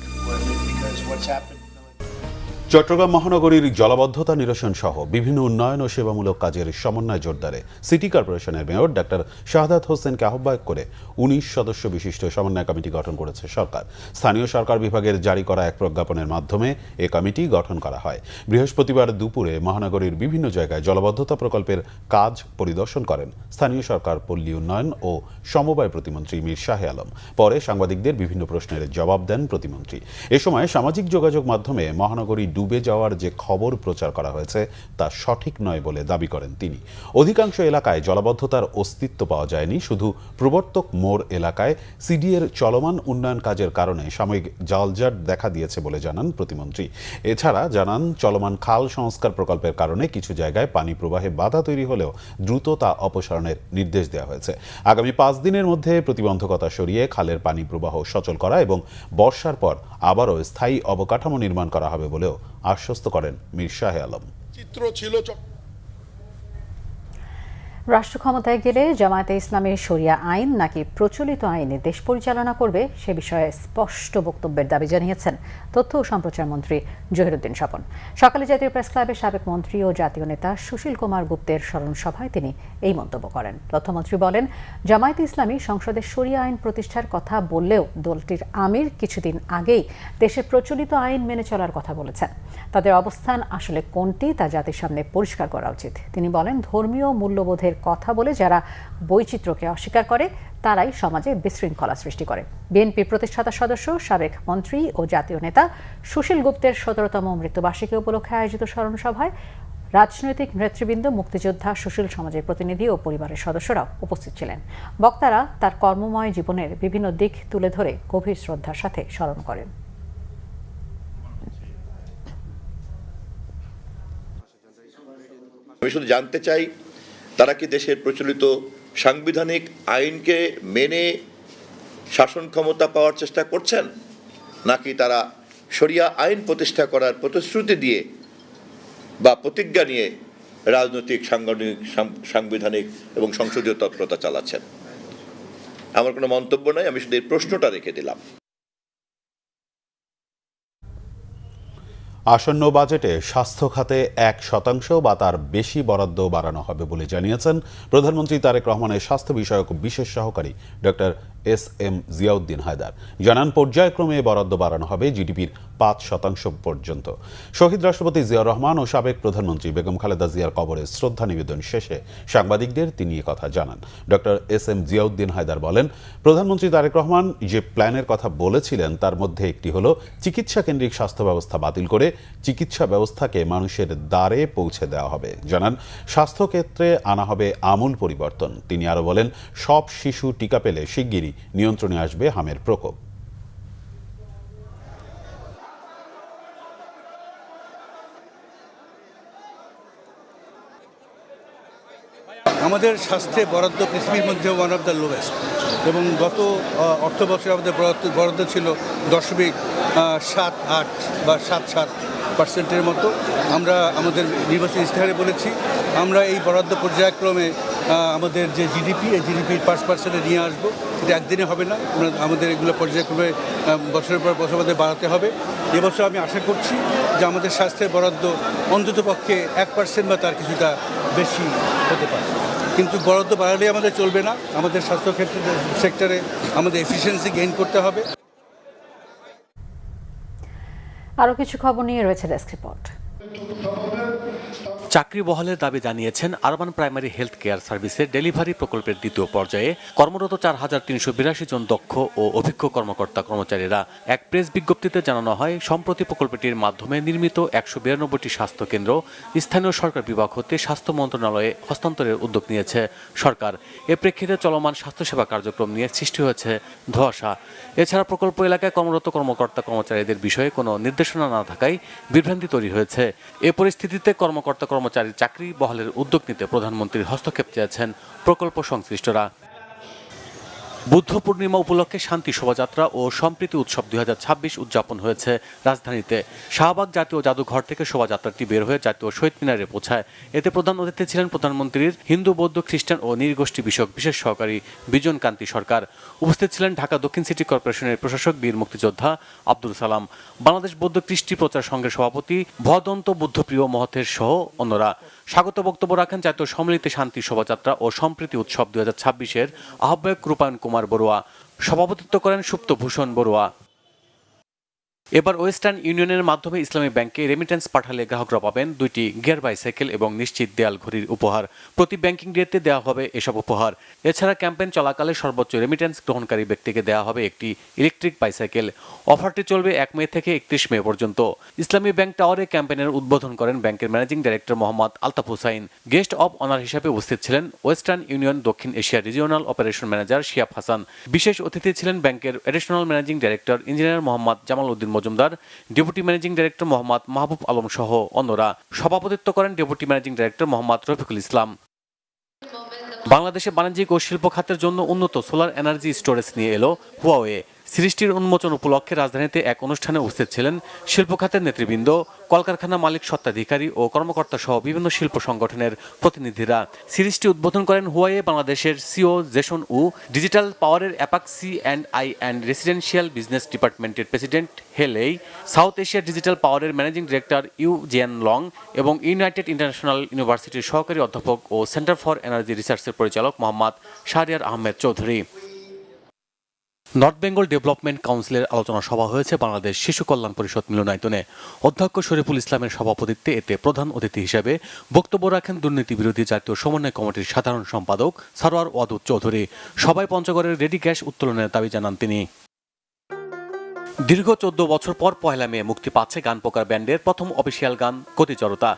Chittagong মহানগরীর জলাবদ্ধতা নিরসন সহ বিভিন্ন উন্নয়ন ও সেবামূলক কাজের সমন্বয় জোরদারে সিটি কর্পোরেশনের মেয়র ডাক্তার শাহাদাত হোসেনকে আহ্বায়ক করে 19 সদস্য বিশিষ্ট সমন্বয় কমিটি গঠন করেছে সরকার। স্থানীয় সরকার বিভাগের জারি করা এক প্রজ্ঞাপনের মাধ্যমে এ কমিটি গঠন করা হয়। বৃহস্পতিবার দুপুরে মহানগরীর বিভিন্ন জায়গায় জলাবদ্ধতা প্রকল্পের কাজ পরিদর্শন করেন স্থানীয় সরকার, পল্লী উন্নয়ন ও সমবায় প্রতিমন্ত্রী মীর শাহে আলম। পরে সাংবাদিকদের বিভিন্ন প্রশ্নের জবাব দেন প্রতিমন্ত্রী। এ সময় সামাজিক যোগাযোগ মাধ্যমে মহানগরী ডুবে যাওয়ার যে খবর প্রচার করা হয়েছে তা সঠিক নয় বলে দাবি করেন তিনি। অধিকাংশ এলাকায় জলাবদ্ধতার অস্তিত্ব পাওয়া যায়নি। শুধু প্রবর্তক মোড় এলাকায় সিডিএর চলমান উন্নয়ন কাজের কারণে সাময়িক জালজাট দেখা দিয়েছে বলে জানান প্রতিমন্ত্রী। এছাড়া জানান, চলমান খাল সংস্কার প্রকল্পের কারণে কিছু জায়গায় পানি প্রবাহে বাধা তৈরি হলেও দ্রুত তা অপসারণের নির্দেশ দেওয়া হয়েছে। আগামী 5 দিনের মধ্যে প্রতিবন্ধকতা সরিয়ে খালের পানি প্রবাহ সচল করা এবং বর্ষার পর আবারও স্থায়ী অবকাঠামো নির্মাণ করা হবে বলেও আশ্বস্ত করেন মীর শাহে আলম। চিত্র ছিল রাষ্ট্র ক্ষমতায় গেলে জামায়াতে ইসলামের শরিয়া আইন নাকি প্রচলিত আইনে দেশ পরিচালনা করবে সে বিষয়ে স্পষ্ট বক্তব্যের দাবি জানিয়েছেন তথ্য ও সম্প্রচার মন্ত্রী জহিরুদ্দিন স্বপন। সকালে জাতীয় প্রেস ক্লাবের সাবেক মন্ত্রী ও জাতীয় নেতা সুশীল কুমার গুপ্তের স্মরণ সভায় তিনি এই মন্তব্য করেন। তথ্যমন্ত্রী বলেন, জামায়াতে ইসলামী সংসদে শরিয়া আইন প্রতিষ্ঠার কথা বললেও দলটির আমির কিছুদিন আগেই দেশের প্রচলিত আইন মেনে চলার কথা বলেছেন। তাদের অবস্থান আসলে কোনটি তা জাতির সামনে পরিষ্কার করা উচিত। তিনি বলেন, ধর্মীয় মূল্যবোধের কথা বলে যারা বৈচিত্র্যকে অস্বীকার করে তারাই সমাজে বিশৃঙ্খলা সৃষ্টি করে। বিএনপির প্রতিষ্ঠাতা সদস্য, সাবেক মন্ত্রী ও জাতীয় নেতা সুশীল গুপ্তের 17তম মৃত্যুবার্ষিকী উপলক্ষে আয়োজিত স্মরণ সভায় রাজনৈতিক নেতৃবৃন্দ, মুক্তিযোদ্ধা, সুশীল সমাজের প্রতিনিধি ও পরিবারের সদস্যরাও উপস্থিত ছিলেন। বক্তারা তার কর্মময় জীবনের বিভিন্ন দিক তুলে ধরে গভীর শ্রদ্ধার সাথে স্মরণ করেন। আমি শুধু জানতে চাই তারা কি দেশের প্রচলিত সাংবিধানিক আইনকে মেনে শাসন ক্ষমতা পাওয়ার চেষ্টা করছেন, নাকি তারা শরিয়া আইন প্রতিষ্ঠা করার প্রতিশ্রুতি দিয়ে বা প্রতিজ্ঞা নিয়ে রাজনৈতিক, সাংবিধানিক এবং সংসদীয় তৎপরতা চালাচ্ছেন। আমার কোনো মন্তব্য নাই, আমি শুধু এই প্রশ্নটা রেখে দিলাম। আসন্ন বাজেটে স্বাস্থ্য খাতে 1% বা তার বেশি বরাদ্দ বাড়ানো হবে বলে জানিয়েছেন প্রধানমন্ত্রী তারেক রহমানের স্বাস্থ্য বিষয়ক বিশেষ সহকারী ডক্টর এস.এম. জিয়াউদ্দিন হায়দার। জানান, পর্যায়ক্রমে বরাদ্দ বাড়ানো হবে জিডিপির 5% পর্যন্ত। শহীদ রাষ্ট্রপতি জিয়াউর রহমান ও সাবেক প্রধানমন্ত্রী বেগম খালেদা জিয়ার কবরে শ্রদ্ধা নিবেদন শেষে সাংবাদিকদের তিনি কথা জানান। Doctor SM. জিয়াউদ্দিন হায়দার বলেন, প্রধানমন্ত্রী তারেক রহমান যে প্ল্যানের কথা বলেছিলেন তার মধ্যে একটি হলো চিকিৎসা কেন্দ্রিক স্বাস্থ্য ব্যবস্থা বাতিল করে চিকিৎসা ব্যবস্থাকে মানুষের দ্বারে পৌঁছে দেওয়া হবে। জানান, স্বাস্থ্যক্ষেত্রে আনা হবে আমূল পরিবর্তন। তিনি আরো বলেন, সব শিশু টিকা পেলে শিগগিরই নিয়ন্ত্রণে আসবে হামের প্রকোপ। আমাদের স্বাস্থ্যে বরাদ্দ পৃথিবীর মধ্যে ওয়ান অফ দ্য লোয়েস্ট, এবং গত অর্থ বছরে আমাদের বরাদ্দ ছিল 0.78 বা 77% মতো। আমরা আমাদের নির্বাচনী ইশতেহারে বলেছি আমরা এই বরাদ্দ পর্যায়ক্রমে আমাদের যে জিডিপি, এই জিডিপির 5% নিয়ে আসবো। এটা একদিনে হবে না, আমাদের এগুলো পর্যায়ক্রমে বছরের পর বছর আমাদের বাড়াতে হবে। এবছর আমি আশা করছি যে আমাদের স্বাস্থ্যের বরাদ্দ অন্ততপক্ষে 1% বা তার কিছুটা বেশি হতে পারে। কিন্তু বরাদ্দ বাড়ালে আমাদের চলবে না, আমাদের স্বাস্থ্যক্ষেত্রে সেক্টরে আমাদের এফিসিয়েন্সি গেইন করতে হবে। আরও কিছু খবর নিয়ে রয়েছে ডেস্ক রিপোর্ট। চাকরি বহালের দাবি জানিয়েছেন আরবান প্রাইমারি হেলথ কেয়ার সার্ভিসের ডেলিভারি প্রকল্পের দ্বিতীয় পর্যায়ে কর্মরত 4,382 জন দক্ষ ও অভিজ্ঞ কর্মকর্তা কর্মচারীরা। এক প্রেস বিজ্ঞপ্তিতে জানানো হয়, সম্প্রতি প্রকল্পটির মাধ্যমে নির্মিত 192টি স্বাস্থ্যকেন্দ্র স্থানীয় সরকার বিভাগ হতে স্বাস্থ্য মন্ত্রণালয়ে হস্তান্তরের উদ্যোগ নিয়েছে সরকার। এ প্রেক্ষিতে চলমান স্বাস্থ্যসেবা কার্যক্রম নিয়ে সৃষ্টি হয়েছে ধোঁয়াশা। এছাড়া প্রকল্প এলাকায় কর্মরত কর্মকর্তা কর্মচারীদের বিষয়ে কোনো নির্দেশনা না থাকায় বিভ্রান্তি তৈরি হয়েছে। এ পরিস্থিতিতে কর্মকর্তা কর্মচারীর চাকরি বহালের উদ্যোগ নিতে প্রধানমন্ত্রীর হস্তক্ষেপ চেয়েছেন প্রকল্প সংশ্লিষ্টরা। বুদ্ধ পূর্ণিমা উপলক্ষে শান্তি শোভাযাত্রা ও সম্প্রীতি উৎসব 2026 উদযাপন হয়েছে রাজধানীতে। শাহবাগ জাতীয় জাদুঘর থেকে শোভাযাত্রাটি বের হয়ে জাতীয় শহীদ মিনারে পৌঁছায়। এতে প্রধান অতিথি ছিলেন প্রধানমন্ত্রীর হিন্দু, বৌদ্ধ, খ্রিস্টান ও নৃগোষ্ঠী বিষয়ক বিশেষ সহকারী বিজন কান্তি সরকার। উপস্থিত ছিলেন ঢাকা দক্ষিণ সিটি কর্পোরেশনের প্রশাসক বীর মুক্তিযোদ্ধা আব্দুল সালাম, বাংলাদেশ বৌদ্ধ কৃষ্টি প্রচার সংঘের সভাপতি ভদন্ত বুদ্ধপ্রিয় মহতের সহ অন্যরা। স্বাগত বক্তব্য রাখেন জাতীয় সম্মিলিত শান্তি শোভাযাত্রা ও সম্প্রীতি উৎসব 2026-এর আহ্বায়ক রূপায়ণ কুমার বড়ুয়া। সভাপতিত্ব করেন সুপ্তভূষণ বড়ুয়া। এবার ওয়েস্টার্ন ইউনিয়নের মাধ্যমে ইসলামী ব্যাংকে রেমিটেন্স পাঠালে গ্রাহকরা পাবেন 2টি গিয়ার বাইসাইকেল এবং নিশ্চিত দেয়াল ঘড়ির উপহার। প্রতি ব্যাংকিং ডেতে দেওয়া হবে এসব উপহার। এছাড়া ক্যাম্পেইন চলাকালে সর্বোচ্চ রেমিটেন্স গ্রহণকারী ব্যক্তিকে দেওয়া হবে একটি ইলেকট্রিক বাইসাইকেল। অফারটি চলবে 1 মে থেকে 31 মে পর্যন্ত। ইসলামী ব্যাংক টাওয়ারে ক্যাম্পেইনের উদ্বোধন করেন ব্যাংকের managing director Mohammad Altaf Hossain. Guest of honour হিসেবে উপস্থিত ছিলেন ওয়েস্টার্ন ইউনিয়ন দক্ষিণ এশিয়া regional operation manager Shihab Hasan. বিশেষ অতিথি ছিলেন ব্যাংকের additional managing director engineer Mohammad Jamal Uddin Majumder, deputy managing director Mohammad Mahbub Alam সহ অন্যরা। সভাপতিত্ব করেন deputy managing director Mohammad Rafiqul Islam. বাংলাদেশে বাণিজ্যিক ও শিল্প খাতের জন্য উন্নত সোলার এনার্জি স্টোরেজ নিয়ে এলো হুয়াওয়ে। সৃষ্টির উন্মোচন উপলক্ষে রাজধানীতে এক অনুষ্ঠানে উপস্থিত ছিলেন শিল্প খাতের নেতৃবৃন্দ, কলকারখানা মালিক, স্বত্বাধিকারী ও কর্মকর্তা সহ বিভিন্ন শিল্প সংগঠনের প্রতিনিধিরা। সিরিজটি উদ্বোধন করেন হুয়াওয়ে বাংলাদেশের সিও জেসন উ, ডিজিটাল পাওয়ারের অ্যাপাক C&I অ্যান্ড রেসিডেন্সিয়াল বিজনেস ডিপার্টমেন্টের president Hale, south Asia digital পাওয়ারের ম্যানেজিং ডিরেক্টর ইউ জিয়ান লং এবং ইউনাইটেড ইন্টারন্যাশনাল ইউনিভার্সিটির সহকারী অধ্যাপক ও সেন্টার ফর এনার্জি রিসার্চের পরিচালক মোহাম্মদ শাহরিয়ার আহমেদ চৌধুরী। নর্থ বেঙ্গল ডেভেলপমেন্ট কাউন্সিলের আলোচনা সভা হয়েছে বাংলাদেশ শিশু কল্যাণ পরিষদ মিলনায়তনে। অধ্যক্ষ শরীফুল ইসলামের সভাপতিত্বে এতে প্রধান অতিথি হিসেবে বক্তব্য রাখেন দুর্নীতি বিরোধী জাতীয় সমন্বয় কমিটির সাধারণ সম্পাদক সারোয়ার ওয়াদুদ চৌধুরী। সভায় পঞ্চগড়ের রেডি গ্যাস উত্তোলনের দাবি জানান তিনি। দীর্ঘ 14 বছর পর 1 মে মুক্তি পাচ্ছে গান পোকার ব্যান্ডের প্রথম অফিসিয়াল গান গতিজড়তা।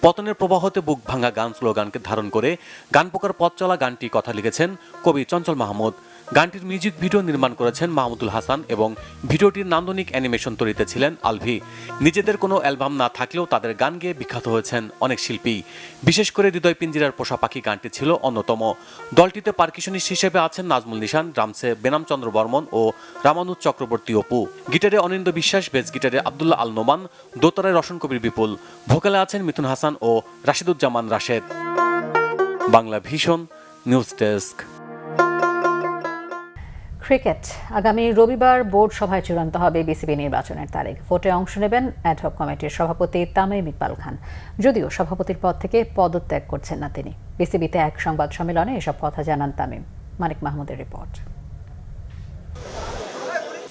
পতনের প্রবাহতে বুক ভাঙা গান স্লোগানকে ধারণ করে গান পোকার পথ চলা গানটি কথা লিখেছেন কবি চঞ্চল মাহমুদ। গানটির মিউজিক ভিডিও নির্মাণ করেছেন মাহমুদুল হাসান এবং ভিডিওটির নান্দনিক অ্যানিমেশন তৈরিতে ছিলেন আলভি। নিজেদের কোনো অ্যালবাম না থাকলেও তাদের গান গেয়ে বিখ্যাত হয়েছেন অনেক শিল্পী। বিশেষ করে হৃদয় পিঞ্জিরার পোষা পাখি গানটি ছিল অন্যতম। দলটিতে পারকিশনিস্ট হিসেবে আছেন নাজমুল নিশান, ড্রামসে বেনাম চন্দ্র বর্মন ও রামানুজ চক্রবর্তী অপু, গিটারে অনিন্দ বিশ্বাস, বেস গিটারে আব্দুল্লাহ আল নোমান, দোতারায় রশন কবির বিপুল, ভোকালে আছেন মিথুন হাসান ও Rashiduzzaman Rashed. Bangla vision news desk. Cricket. আগামী রবিবার বোর্ড সভায় চূড়ান্ত হবে বিসিবি নির্বাচনের তারিখ। ভোটে অংশ নেবেন অ্যাডহক কমিটির সভাপতি তামিম ইকবাল খান, যদিও সভাপতির পদ থেকে পদত্যাগ করছেন না তিনি। বিসিবিতে এক সংবাদ সম্মেলনে এসব কথা জানান তামিম। মানিক মাহমুদের রিপোর্ট।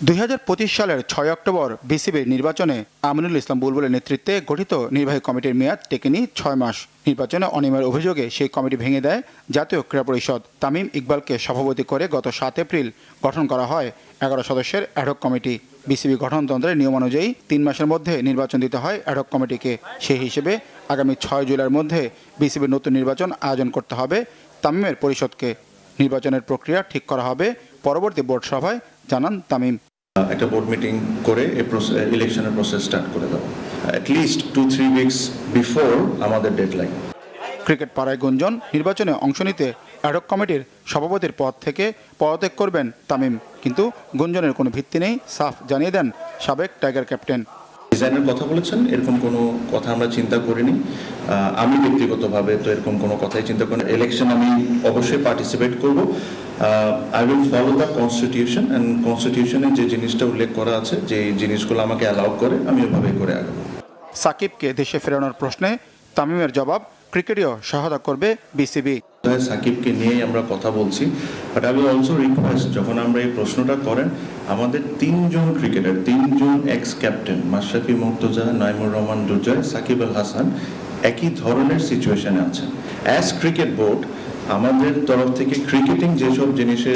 2025 সালের 6 অক্টোবর বিসিবির নির্বাচনে আমিনুল ইসলাম বুলবুলের নেতৃত্বে গঠিত নির্বাহী কমিটির মেয়াদ টেকেনি 6 মাস। নির্বাচনে অনিয়মের অভিযোগে সেই কমিটি ভেঙে দেয় জাতীয় ক্রীড়া পরিষদ। তামিম ইকবালকে সভাপতি করে গত 7 এপ্রিল গঠন করা হয় 11 সদস্যের অ্যাডহক কমিটি। বিসিবি গঠনতন্ত্রের নিয়ম অনুযায়ী 3 মাসের মধ্যে নির্বাচন দিতে হয় অ্যাডহক কমিটিকে। সেই হিসেবে আগামী 6 জুলাইয়ের মধ্যে বিসিবির নতুন নির্বাচন আয়োজন করতে হবে তামিমের পরিষদকে। নির্বাচনের প্রক্রিয়া ঠিক করা হবে পরবর্তী বোর্ড সভায়, জানান তামিম। একটা বোর্ড মিটিং করে ইলেকশনের প্রসেস স্টার্ট করে দেবো অ্যাটলিস্ট 2-3 উইকস বিফোর আমাদের ডেডলাইন। ক্রিকেট পাড়ায় গুঞ্জন, নির্বাচনে অংশ নিতে অ্যাডহক কমিটির সভাপতির পদ থেকে পদত্যাগ করবেন তামিম, কিন্তু গুঞ্জনের কোনো ভিত্তি নেই, সাফ জানিয়ে দেন সাবেক টাইগার ক্যাপ্টেন। ডিজাইনের কথা বলেছেন, এরকম কোনো কথা আমরা চিন্তা করিনি। আমি ব্যক্তিগতভাবে তো এরকম কোনো কথাই চিন্তা করি না। ইলেকশন আমি অবশ্যই পার্টিসিপেট করব। I will follow the constitution and কনস্টিটিউশনে যে জিনিসটা উল্লেখ করা আছে, যে জিনিসগুলো আমাকে অ্যালাউ করে, আমি ওভাবে করে আগাবো। সাকিবকে দেশে ফেরানোর প্রশ্নে তামিমের জবাব, ক্রিকেটেও সহায়তা করবে বিসিবি। সাকিবকে নিয়েই আমরা কথা বলছি, but I will also request, যখন আমরা এই প্রশ্নটা করেন, আমাদের 3 জন ক্রিকেটার, 3 জন এক্স ক্যাপ্টেন মাশরাফি মুর্তজা, নাইমুর রহমান দুর্জয়, সাকিব আল হাসান একই ধরনের সিচুয়েশনে আছেন। অ্যাজ ক্রিকেট বোর্ড আমাদের তরফ থেকে ক্রিকেটিং যেসব জিনিসে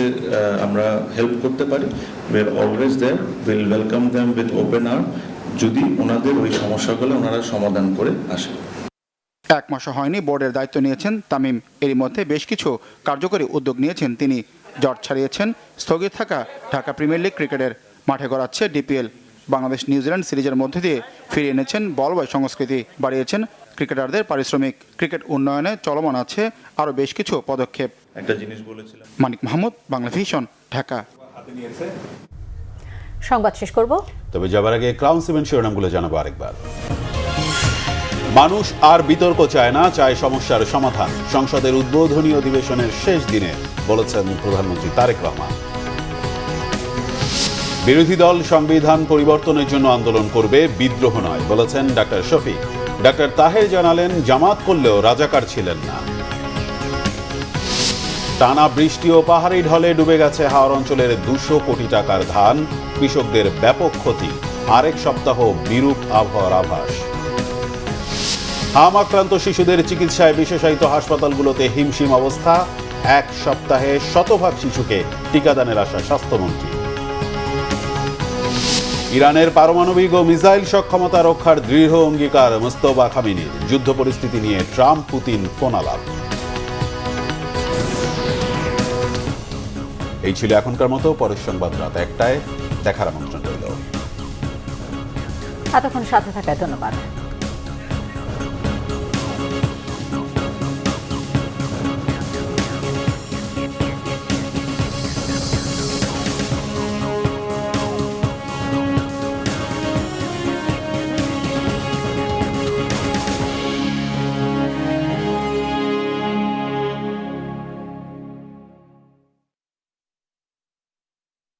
আমরা হেল্প করতে পারি, we are always there, will welcome them with open arm, যদি ওনাদের ওই সমস্যাগুলো ওনারা সমাধান করে আসেন। 1 মাসও হয়নি বোর্ডের দায়িত্ব নিয়েছেন তামিম। এরই মধ্যে বেশ কিছু কার্যকরী উদ্যোগ নিয়েছেন তিনি। জট ছাড়িয়েছেন স্থগিত থাকা ঢাকা প্রিমিয়ার লিগ ক্রিকেটের, মাঠে গড়াচ্ছে ডিপিএল। বাংলাদেশ নিউজিল্যান্ড সিরিজের মধ্যে দিয়ে ফিরিয়ে এনেছেন বলবয় সংস্কৃতি, বাড়িয়েছেন ক্রিকেটারদের পারিশ্রমিক। ক্রিকেট উন্নয়নে চলমান আছে আরও বেশ কিছু পদক্ষেপ। একটা জিনিস বলেছিলাম। মানিক মাহমুদ, বাংলা ভিশন, ঢাকা। সংবাদ শেষ করব, তবে যাবার আগে ক্রাউন সিমেন্ট শিরোনামগুলো জানাবো আরেকবার। মানুষ আর বিতর্ক চায় না, চায় সমস্যার সমাধান। সংসদের উদ্বোধনী অধিবেশনের শেষ দিনে বলেছেন প্রধানমন্ত্রী তারেক রহমান। বিরোধী দল সংবিধান পরিবর্তনের জন্য আন্দোলন করবে, বিদ্রোহ নয়, বলেছেন ডাক্তার শফিক। ডাক্তার তাহের জানালেন, জামাত করলেও রাজাকার ছিলেন না। টানা বৃষ্টি ও পাহাড়ি ঢলে ডুবে গেছে হাওর অঞ্চলের 200 কোটি টাকার ধান। কৃষকদের ব্যাপক ক্ষতি, আরেক সপ্তাহ বিরূপ আবহাওয়ার আভাস। হাম আক্রান্ত শিশুদের চিকিৎসায় বিশেষায়িত হাসপাতালগুলোতে হিমশিম অবস্থা। 1 সপ্তাহে 100% শিশুকে টিকাদানের আশা স্বাস্থ্যমন্ত্রী। ইরানের পারমাণবিক ও মিসাইল সক্ষমতা রক্ষার দৃঢ় অঙ্গীকার মোস্তফা খামেনির। যুদ্ধ পরিস্থিতি নিয়ে ট্রাম্প পুতিন ফোনালাপ। এই ছিল এখনকার মতো। পরের সংবাদ রাত 1টায় দেখার আমন্ত্রণ রইল। এতক্ষণ সাথে থাকায় ধন্যবাদ।